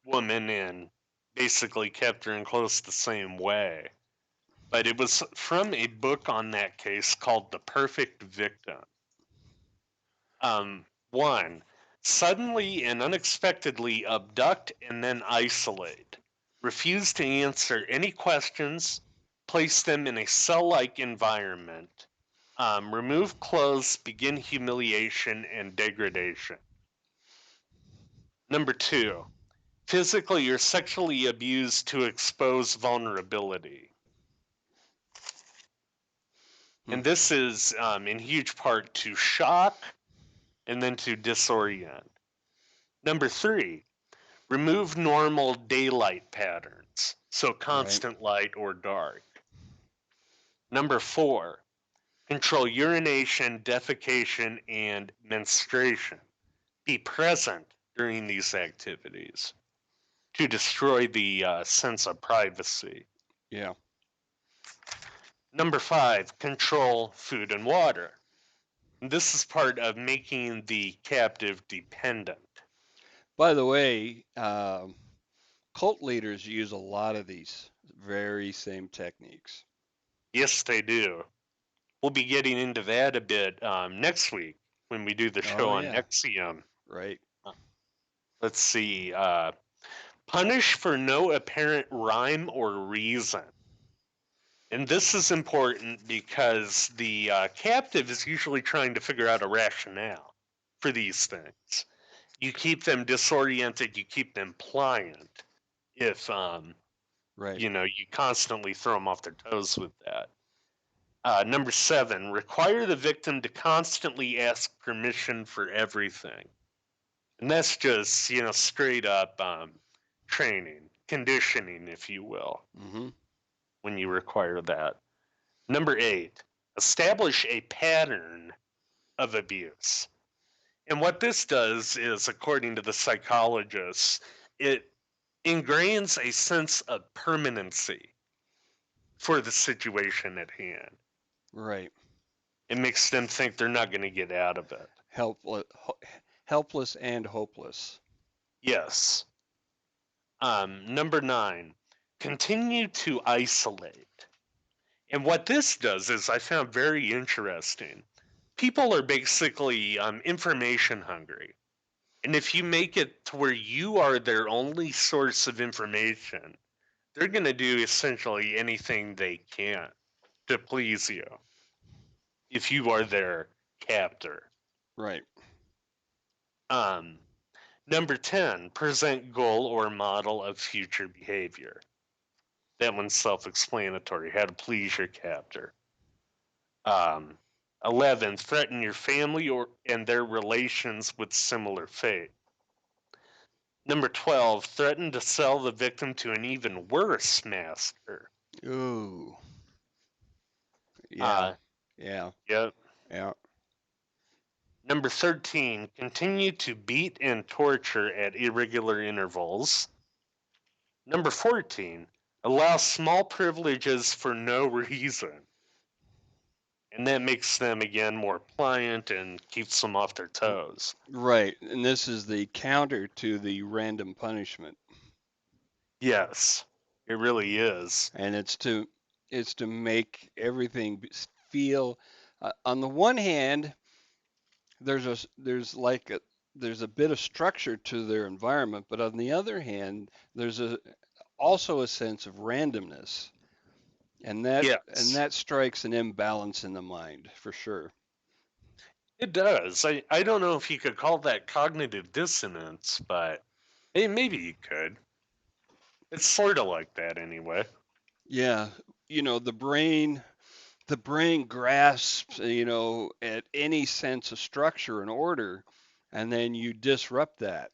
woman and basically kept her in close the same way. But it was from a book on that case called The Perfect Victim. One, suddenly and unexpectedly abduct and then isolate. Refuse to answer any questions. Place them in a cell like environment. Remove clothes, begin humiliation and degradation. Number two, physically or sexually abuse to expose vulnerability. Hmm. And this is in huge part to shock and then to disorient. Number three, remove normal daylight patterns, so Right. constant light or dark. Number four, control urination, defecation, and menstruation. Be present during these activities to destroy the sense of privacy. Yeah. Number five, control food and water. This is part of making the captive dependent. By the way, cult leaders use a lot of these very same techniques. Yes, they do. We'll be getting into that a bit next week when we do the show Oh on yeah. Nexium. Right. Uh, Let's see. Punish for no apparent rhyme or reason. And this is important because the captive is usually trying to figure out a rationale for these things. You keep them disoriented, you keep them pliant if Right. you constantly throw them off their toes with that. Number seven, require the victim to constantly ask permission for everything. And that's just, straight up training, conditioning, if you will, Mm-hmm. when you require that. Number eight, establish a pattern of abuse. And what this does is, according to the psychologists, it ingrains a sense of permanency for the situation at hand. Right. It makes them think they're not going to get out of it. Helpless, helpless and hopeless. Yes. Number nine, continue to isolate. And what this does is I found very interesting. People are basically information hungry. And if you make it to where you are their only source of information, they're going to do essentially anything they can to please you if you are their captor. Right. Um, Number 10, present goal or model of future behavior. That one's self explanatory, how to please your captor. Um, 11, threaten your family and their relations with similar fate. Number 12, threaten to sell the victim to an even worse master. Ooh. Yeah. Uh, Yeah. yep. Yeah. Number 13, continue to beat and torture at irregular intervals. Number 14, allow small privileges for no reason. And that makes them, again, more pliant and keeps them off their toes. Right. And this is the counter to the random punishment. Yes, it really is. And it's to make everything feel on the one hand there's a bit of structure to their environment, but on the other hand there's a also a sense of randomness, and that and Yes. that strikes an imbalance in the mind for sure. It does. I don't know if you could call that cognitive dissonance, but maybe you could. It's sort of like that anyway. Yeah, the brain grasps, at any sense of structure and order, and then you disrupt that.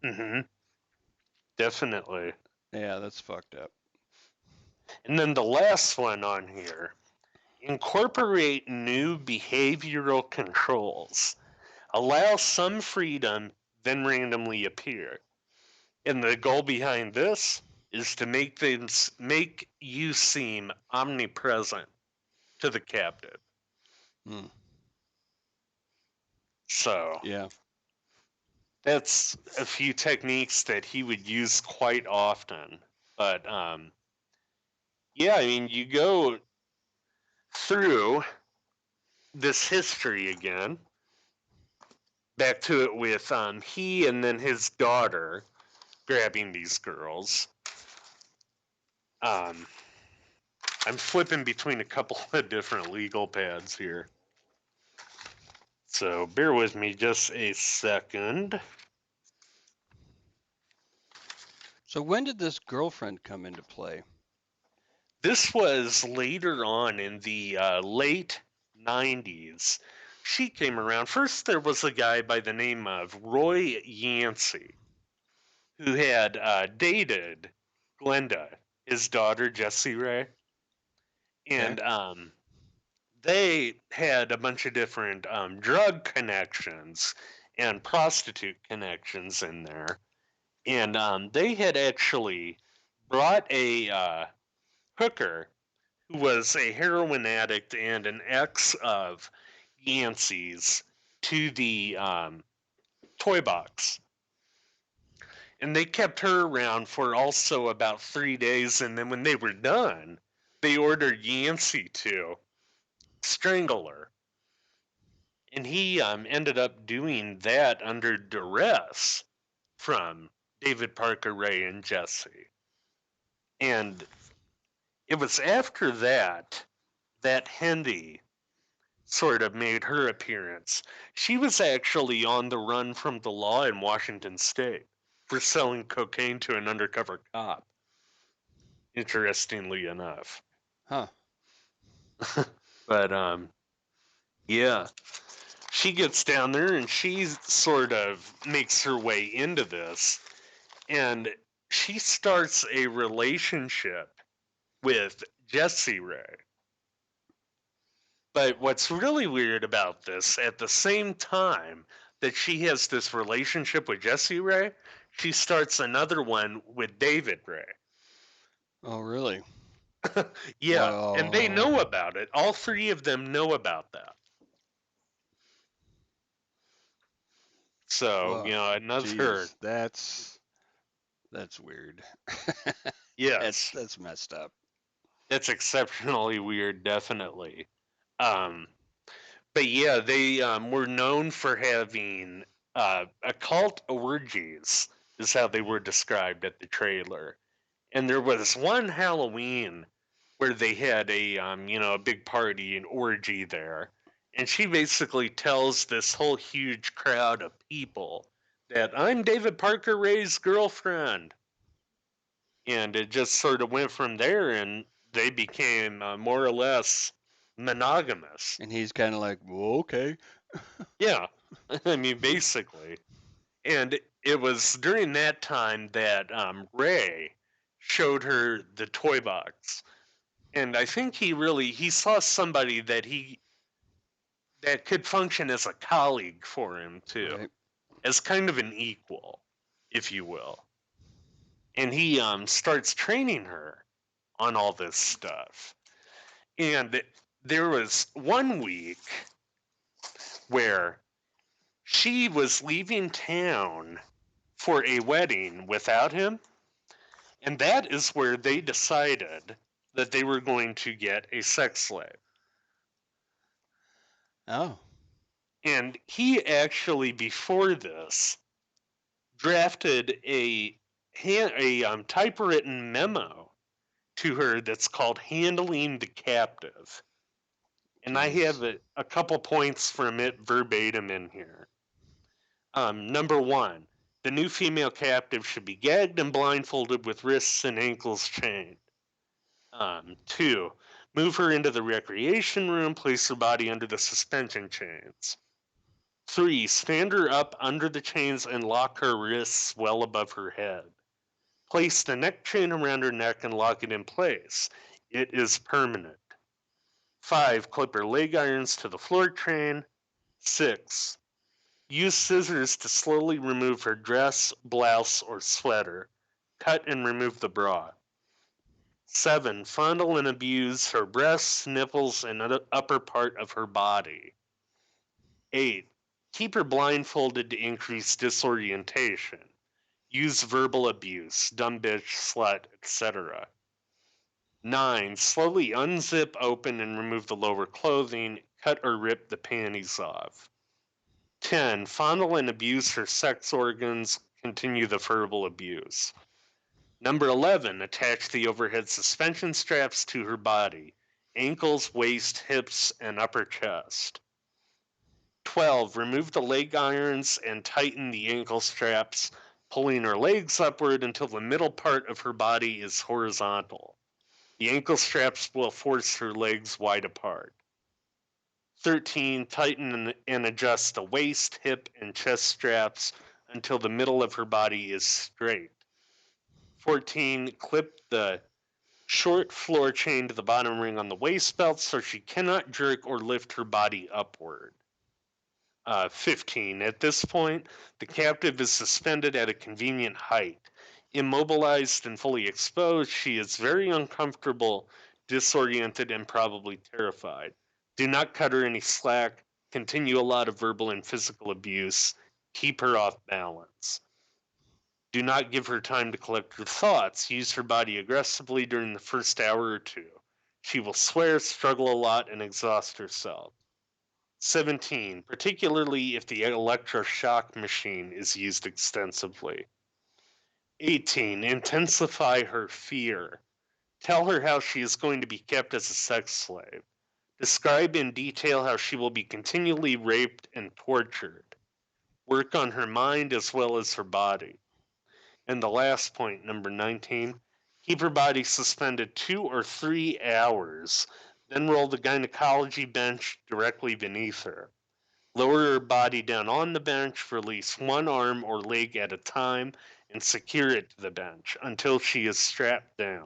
Hmm. Definitely. Yeah, that's fucked up. And then the last one on here, incorporate new behavioral controls. Allow some freedom, then randomly appear. And the goal behind this is to make you seem omnipresent to the captive. Hmm. So Yeah. that's a few techniques that he would use quite often. But yeah, I mean, you go through this history again, back to it with he and then his daughter grabbing these girls. Um, I'm flipping between a couple of different legal pads here. So bear with me just a second. So when did this girlfriend come into play? This was later on in the late 90s. She came around. First, there was a guy by the name of Roy Yancey who had dated Glenda, his daughter, Jessie Ray. Okay. And they had a bunch of different drug connections and prostitute connections in there. And they had actually brought a hooker who was a heroin addict and an ex of Yancey's to the Toybox. And they kept her around for also about 3 days. And then when they were done, they ordered Yancey to strangle her. And he ended up doing that under duress from David Parker Ray and Jesse. And it was after that that Hendy sort of made her appearance. She was actually on the run from the law in Washington state for selling cocaine to an undercover cop, interestingly enough. Huh. But yeah, she gets down there and she sort of makes her way into this, and she starts a relationship with Jessie Ray. But what's really weird about this, at the same time that she has this relationship with Jessie Ray, she starts another one with David Ray. Oh, really? Yeah, and they Well, know about it. All three of them know about that. So, well, another, geez, that's weird. That's yes, that's messed up. that's exceptionally weird, definitely. Um, but yeah, they were known for having occult orgies, is how they were described at the trailer. And there was one Halloween where they had a big party and orgy there, and she basically tells this whole huge crowd of people that I'm David Parker Ray's girlfriend, and it just sort of went from there, and they became more or less monogamous. And he's kind of like, well, okay. Yeah, I mean basically. And it was during that time that Ray showed her the toy box, and I think he saw somebody that could function as a colleague for him too, Right. as kind of an equal, if you will. And he starts training her on all this stuff. And there was one week where she was leaving town for a wedding without him, and that is where they decided that they were going to get a sex slave. Oh, And he actually, before this, drafted a typewritten memo to her that's called "Handling the Captive." And I have Jesus. a couple points from it verbatim in here. Number one, the new female captive should be gagged and blindfolded with wrists and ankles chained. Two, move her into the recreation room, place her body under the suspension chains. Three, stand her up under the chains and lock her wrists well above her head. Place the neck chain around her neck and lock it in place. It is permanent. Five, clip her leg irons to the floor chain. Six, use scissors to slowly remove her dress, blouse, or sweater. Cut and remove the bra. 7. Fondle and abuse her breasts, nipples, and upper part of her body. 8. Keep her blindfolded to increase disorientation. Use verbal abuse, dumb bitch, slut, etc. 9. Slowly unzip, open, and remove the lower clothing. Cut or rip the panties off. 10. Fondle and abuse her sex organs. Continue the verbal abuse. Number 11, attach the overhead suspension straps to her body, ankles, waist, hips, and upper chest. 12, remove the leg irons and tighten the ankle straps, pulling her legs upward until the middle part of her body is horizontal. The ankle straps will force her legs wide apart. 13, tighten and adjust the waist, hip, and chest straps until the middle of her body is straight. 14, clip the short floor chain to the bottom ring on the waist belt so she cannot jerk or lift her body upward. 15. At this point, the captive is suspended at a convenient height. Immobilized and fully exposed, she is very uncomfortable, disoriented, and probably terrified. Do not cut her any slack. Continue a lot of verbal and physical abuse. Keep her off balance. Do not give her time to collect her thoughts. Use her body aggressively during the first hour or two. She will swear, struggle a lot, and exhaust herself. 17. Particularly if the electroshock machine is used extensively. 18. Intensify her fear. Tell her how she is going to be kept as a sex slave. Describe in detail how she will be continually raped and tortured. Work on her mind as well as her body. And the last point, number 19, keep her body suspended 2 or 3 hours, then roll the gynecology bench directly beneath her. Lower her body down on the bench, release one arm or leg at a time, and secure it to the bench until she is strapped down.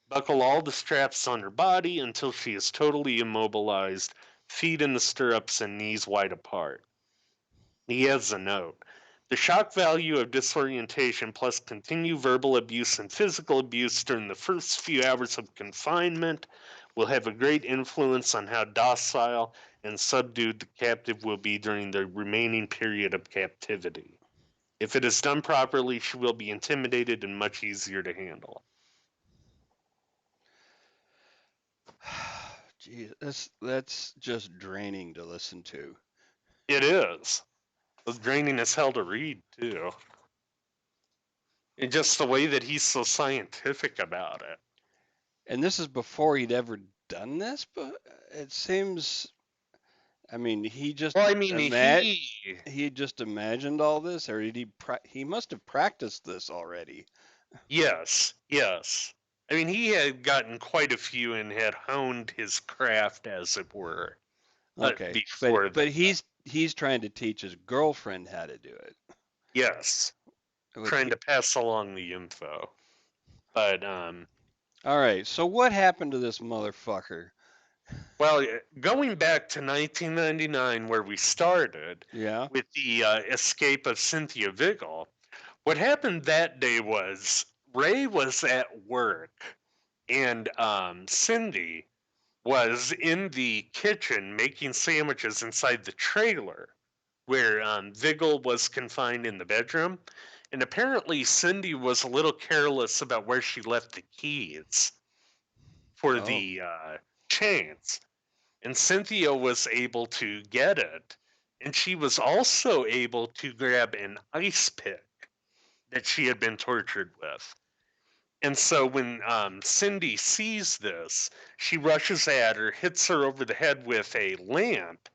Buckle all the straps on her body until she is totally immobilized, feet in the stirrups and knees wide apart. He has a note. The shock value of disorientation plus continued verbal abuse and physical abuse during the first few hours of confinement will have a great influence on how docile and subdued the captive will be during the remaining period of captivity. If it is done properly, she will be intimidated and much easier to handle. Jeez, that's just draining to listen to. It is. It's draining as hell to read, too. And just the way that he's so scientific about it. And this is before he'd ever done this, but it seems, I mean, Well, I mean, he just imagined all this, or did he must have practiced this already. yes, yes. I mean, he had gotten quite a few and had honed his craft, as it were, Okay, before but that. he's trying to teach his girlfriend how to do it. Yes, With trying to pass along the info. But, all right, so what happened to this motherfucker? well, going back to 1999, where we started, Yeah. with the escape of Cynthia Vigil, what happened that day was Ray was at work and Cindy was in the kitchen making sandwiches inside the trailer where Vigil was confined in the bedroom. And apparently, Cindy was a little careless about where she left the keys for Oh. the chains. And Cynthia was able to get it. And she was also able to grab an ice pick that she had been tortured with. And so when Cindy sees this, she rushes at her, hits her over the head with a lamp,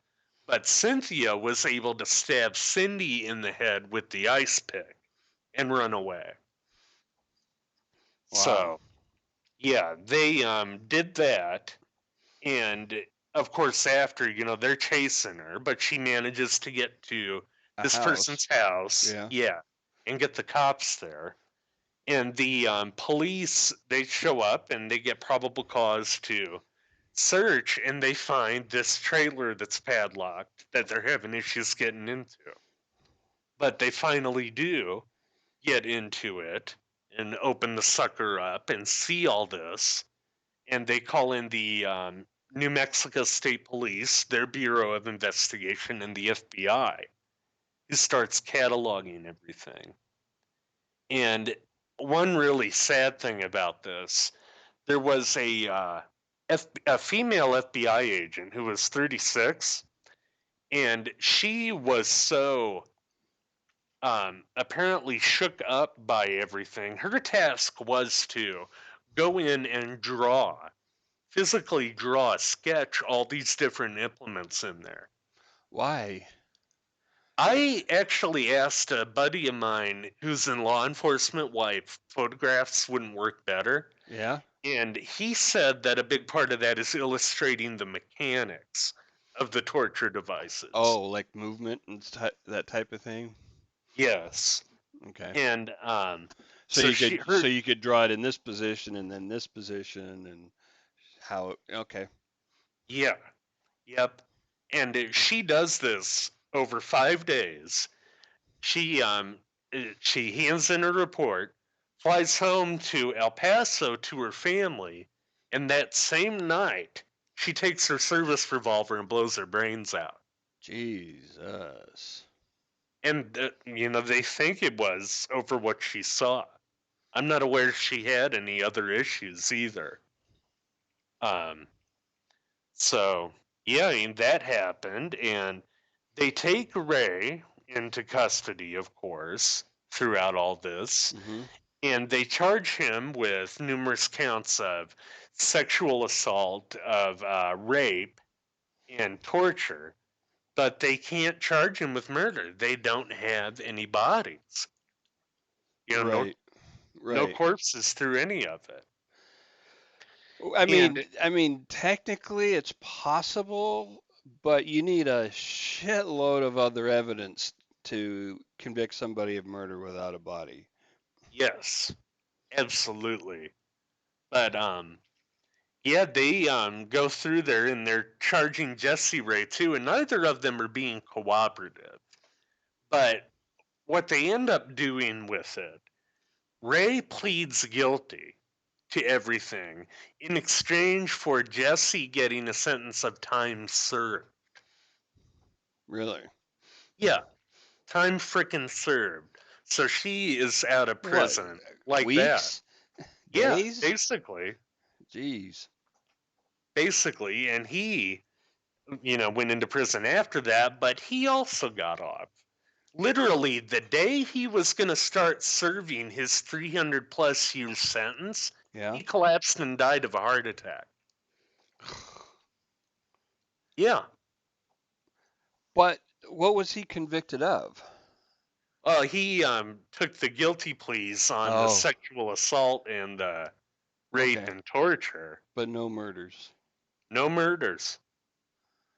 but Cynthia was able to stab Cindy in the head with the ice pick and run away. Wow. So, yeah, they did that. And of course, after, they're chasing her, but she manages to get to A this house. person's house. Yeah. Yeah. And get the cops there. And the police, they show up and they get probable cause to search, and they find this trailer that's padlocked that they're having issues getting into. But they finally do get into it and open the sucker up and see all this. And they call in the New Mexico State Police, their Bureau of Investigation, and the FBI, who starts cataloging everything. And one really sad thing about this, there was a female FBI agent who was 36, and she was so apparently shook up by everything. Her task was to go in and physically draw, sketch all these different implements in there. Why? I actually asked a buddy of mine who's in law enforcement why photographs wouldn't work better. Yeah. And he said that a big part of that is illustrating the mechanics of the torture devices. Oh, like movement and that type of thing. Yes. Okay. And So so you she could so her you could draw it in this position and then this position and how it, okay. yeah, yep. And she does this over 5 days. She hands in her report, flies home to El Paso to her family, and that same night she takes her service revolver and blows her brains out. Jesus. And they think it was over what she saw. I'm not aware she had any other issues either. Um, so yeah, I mean that happened, and they take Ray into custody, of course, throughout all this, Mm-hmm. and they charge him with numerous counts of sexual assault, of rape, and torture. But they can't charge him with murder. They don't have any bodies. No, Right. no Right. corpses through any of it. I And mean, I mean, technically it's possible, but you need a shitload of other evidence to convict somebody of murder without a body. yes, absolutely. But yeah, they go through there and they're charging Jesse Ray too, and neither of them are being cooperative. But what they end up doing with it, Ray pleads guilty to everything in exchange for Jesse getting a sentence of time served. Really? Yeah, time frickin' served. So she is out of What? prison like that. Weeks? Yeah, Days? basically. Jeez. Basically. And he, went into prison after that, but he also got off. Literally, the day he was going to start serving his 300 plus year sentence, Yeah. he collapsed and died of a heart attack. Yeah. But what was he convicted of? Well, he took the guilty pleas on the Oh, sexual assault and rape okay. and torture. But no murders. No murders.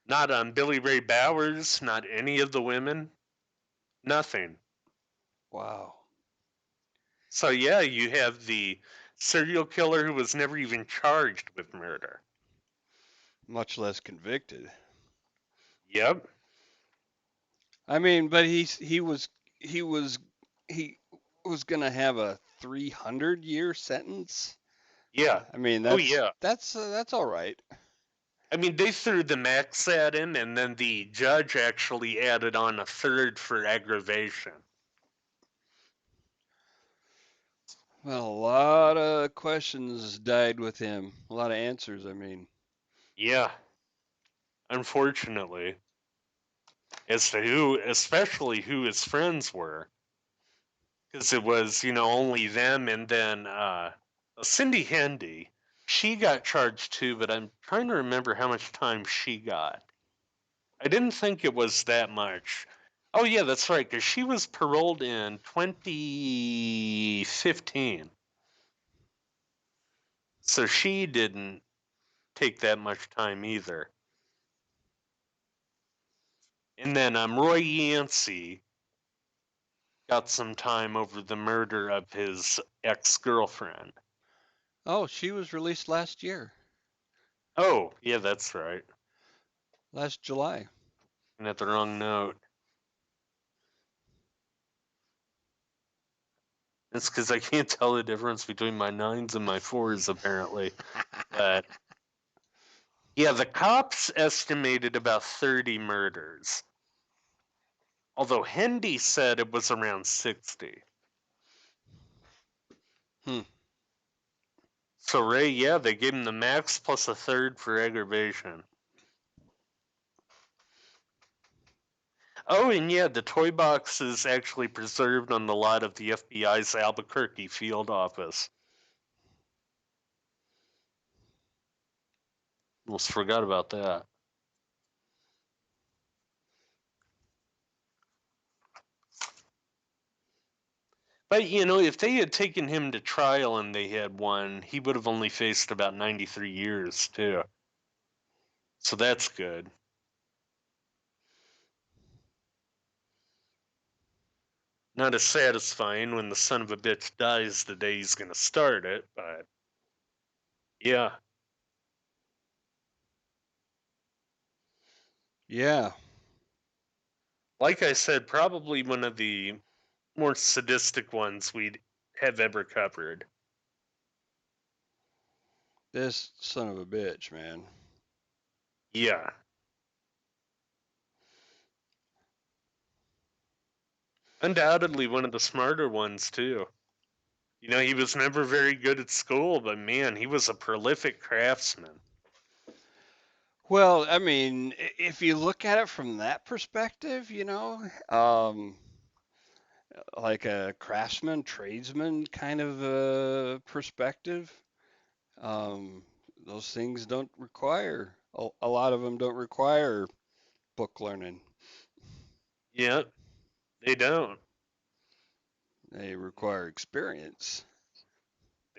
Not on Billy Ray Bowers, not any of the women, nothing. Wow. So, yeah, you have the serial killer who was never even charged with murder. Much less convicted. Yep. I mean, but he was he was gonna have a 300-year sentence. Yeah. I mean, Oh, yeah. that's all right. I mean, they threw the max at him, and then the judge actually added on a third for aggravation. Well, a lot of questions died with him. A lot of answers, I mean. Yeah, unfortunately, as to who, especially who his friends were, because it was, only them and then Cindy Hendy, she got charged too, but I'm trying to remember how much time she got. I didn't think it was that much. Oh yeah, that's right, because she was paroled in 2015, so she didn't take that much time either. And then Roy Yancey got some time over the murder of his ex-girlfriend. Oh, she was released last year, Oh, yeah, that's right. last July. And at the wrong note. It's because I can't tell the difference between my 9s and my 4s, apparently. But yeah, the cops estimated about 30 murders. Although Hendy said it was around 60. Hmm. So Ray, yeah, they gave him the max plus a third for aggravation. Oh, and yeah, the toy box is actually preserved on the lot of the FBI's Albuquerque field office. Almost forgot about that. But you know, if they had taken him to trial and they had won, he would have only faced about 93 years, too. So that's good. Not as satisfying when the son of a bitch dies the day he's gonna start it, but yeah. Yeah, Like I said, probably one of the more sadistic ones we'd have ever covered. this son of a bitch, man. Yeah. Undoubtedly one of the smarter ones, too. You know, he was never very good at school, but man, he was a prolific craftsman. Well, I mean, if you look at it from that perspective, like a craftsman, tradesman kind of perspective, um, those things don't require, a lot of them don't require book learning. Yep, they don't. They require experience.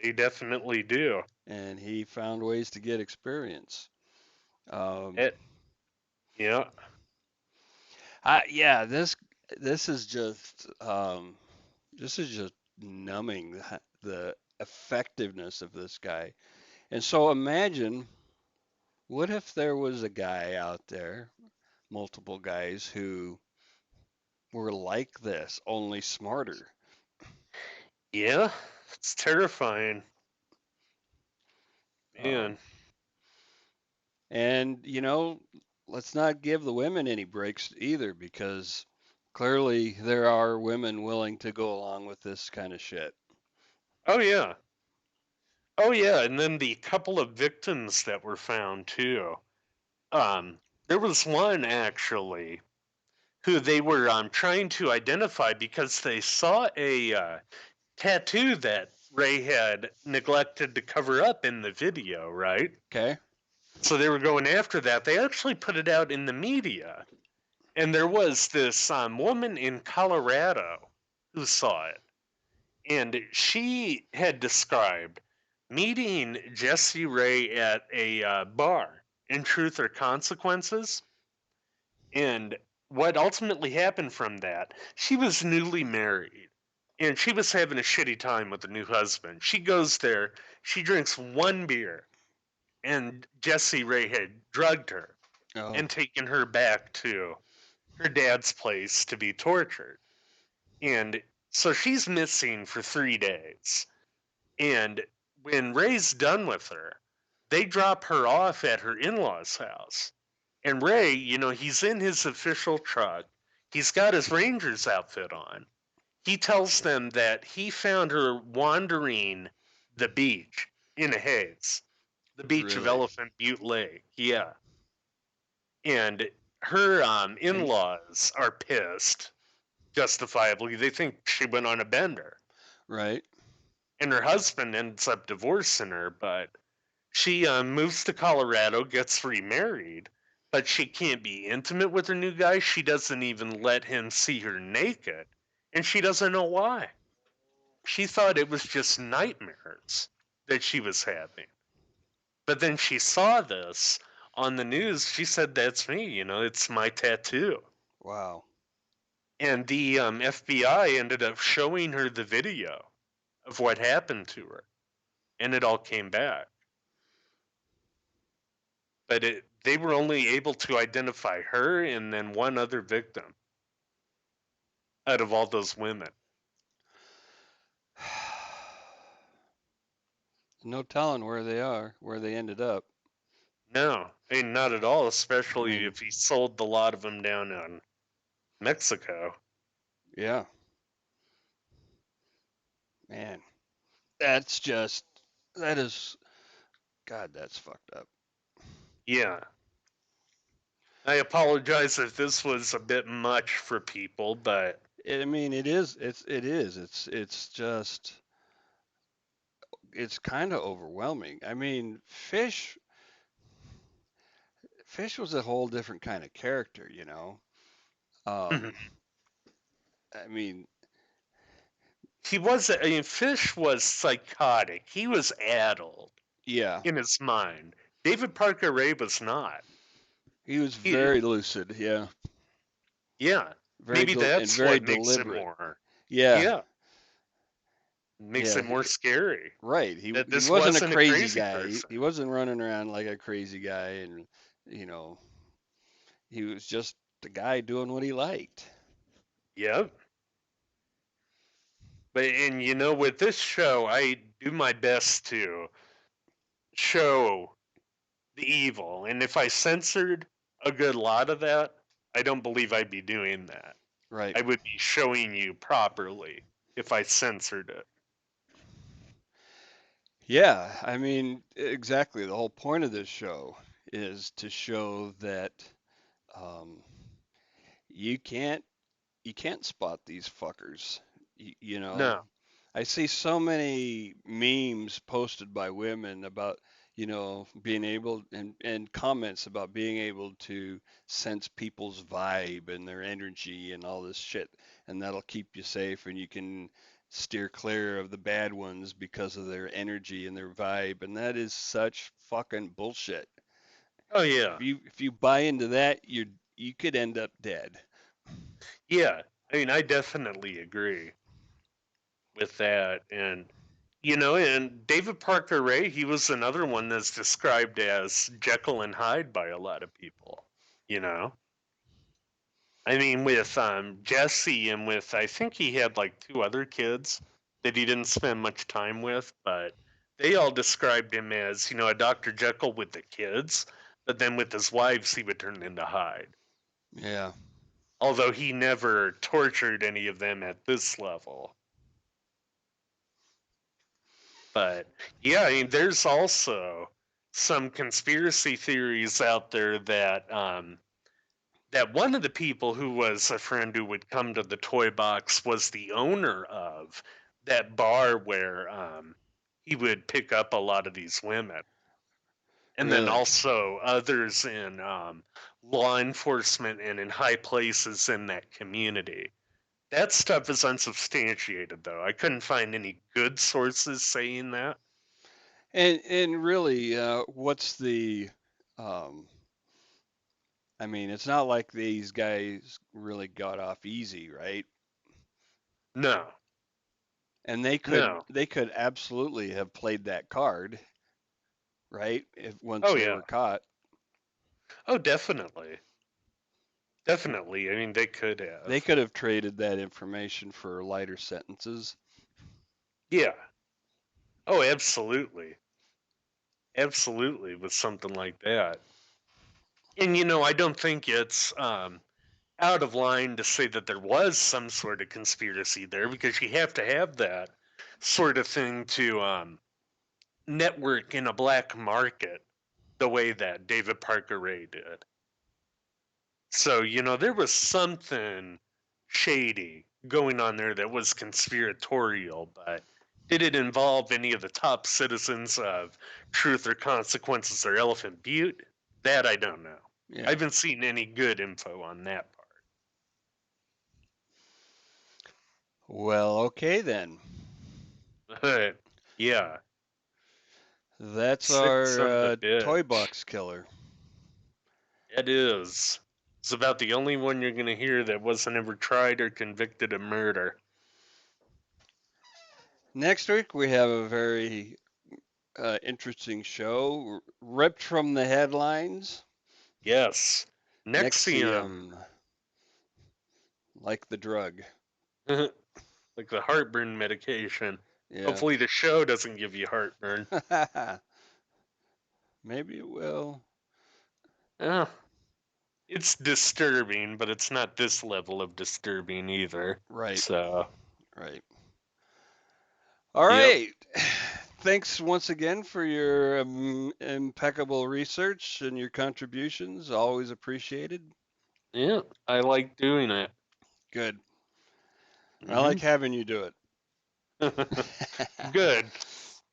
They definitely do. And he found ways to get experience. Um, It, yeah. yeah, this is just this is just numbing the effectiveness of this guy. And so imagine, what if there was a guy out there, multiple guys who were like this, only smarter. Yeah, it's terrifying. Um, Man. and let's not give the women any breaks either, because clearly there are women willing to go along with this kind of shit. Oh, yeah. Oh, yeah. And then the couple of victims that were found, too. Um, there was one actually who they were trying to identify because they saw a tattoo that Ray had neglected to cover up in the video, right? Okay? So they were going after that. They actually put it out in the media. And there was this woman in Colorado who saw it. And she had described meeting Jesse Ray at a bar in Truth or Consequences. And what ultimately happened from that, she was newly married and she was having a shitty time with a new husband. She goes there, she drinks one beer, and Jesse Ray had drugged her Oh, and taken her back to her dad's place to be tortured. And so she's missing for 3 days. And when Ray's done with her, they drop her off at her in law's house. And Ray, he's in his official truck. He's got his Ranger's outfit on. He tells them that he found her wandering the beach in a haze, the beach of really? Elephant Butte Lake. Yeah. And her in And laws are pissed, justifiably. They think she went on a bender. right? and her husband ends up divorcing her, but she moves to Colorado, gets remarried, but she can't be intimate with her new guy. She doesn't even let him see her naked, and she doesn't know why. She thought it was just nightmares that she was having. But then she saw this on the news. She said, "That's me, it's my tattoo." Wow. And the FBI ended up showing her the video of what happened to her, and it all came back. But they were only able to identify her and then one other victim out of all those women. No telling where they are, where they ended up. No, I mean, not at all, I especially mean, if he sold a lot of them down in Mexico. yeah, man. That's just, that is, God, that's fucked up. Yeah. I apologize if this was a bit much for people, but I mean, it is, it is. It's just, it's kind of overwhelming. I mean, Fish was a whole different kind of character, you know? Um, I mean, I mean, Fish was psychotic. He was addled yeah, in his mind. David Parker Ray was not. he was He, very lucid. Yeah, yeah, maybe and that's very what makes it deliberate. more, Yeah, yeah, makes yeah, it more scary right. that He this wasn't a wasn't a crazy crazy guy. person. He wasn't running around like a crazy guy, and you know, he was just the guy doing what he liked. Yep. But and with this show, I do my best to show the evil, and if I censored a good lot of that, I don't believe I'd be doing that. Right. I would be showing you properly if I censored it. Yeah, I mean, exactly. The whole point of this show is to show that um, you can't you can't spot these fuckers. You know, No. I see so many memes posted by women about, being able and comments about being able to sense people's vibe and their energy and all this shit. And that'll keep you safe and you can steer clear of the bad ones because of their energy and their vibe. And that is such fucking bullshit. Oh yeah. If you buy into that, you could end up dead. Yeah. I mean, I definitely agree with that. And David Parker Ray, he was another one that's described as Jekyll and Hyde by a lot of people. You know, I mean, with Jesse and with I think he had like two other kids that he didn't spend much time with, but they all described him as a Dr. Jekyll with the kids, but then with his wives he would turn into Hyde. Yeah. Although he never tortured any of them at this level. But yeah, I mean, there's also some conspiracy theories out there that one of the people who was a friend who would come to the toy box was the owner of that bar where he would pick up a lot of these women. And then Really. also others in law enforcement and in high places in that community. That stuff is unsubstantiated, though. I couldn't find any good sources saying that. And really, what's the um, I mean, it's not like these guys really got off easy, right? No, And no. they could absolutely have played that card, right? If once Oh, they yeah. were caught, Oh, definitely. Definitely. I mean, they could they have. could have traded that information for lighter sentences. Yeah. Oh, absolutely. Absolutely, with something like that. And, I don't think it's out of line to say that there was some sort of conspiracy there because you have to have that sort of thing to network in a black market the way that David Parker Ray did. So, there was something shady going on there that was conspiratorial, but Did it involve any of the top citizens of Truth or Consequences or Elephant Butte? That I don't know. I Yeah. haven't seen any good info on that Well, okay then. part. Yeah, That's sick our son of a toy bitch. box killer. It is. It's about the only one you're gonna hear that wasn't ever tried or convicted of murder. Next week we have a very interesting show, ripped from the headlines. Yes. Nexium. Nexium, like the drug. Like the heartburn medication. Yeah. Hopefully the show doesn't give you heartburn. Maybe it will. Eh, it's disturbing, but it's not this level of disturbing either. Right, So, right. All yep. right. Thanks once again for your impeccable research and your contributions. Always appreciated. Yeah, I like doing it. Good. I Hmm. like having you do it. Good.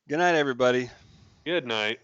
Good night, everybody. Good night.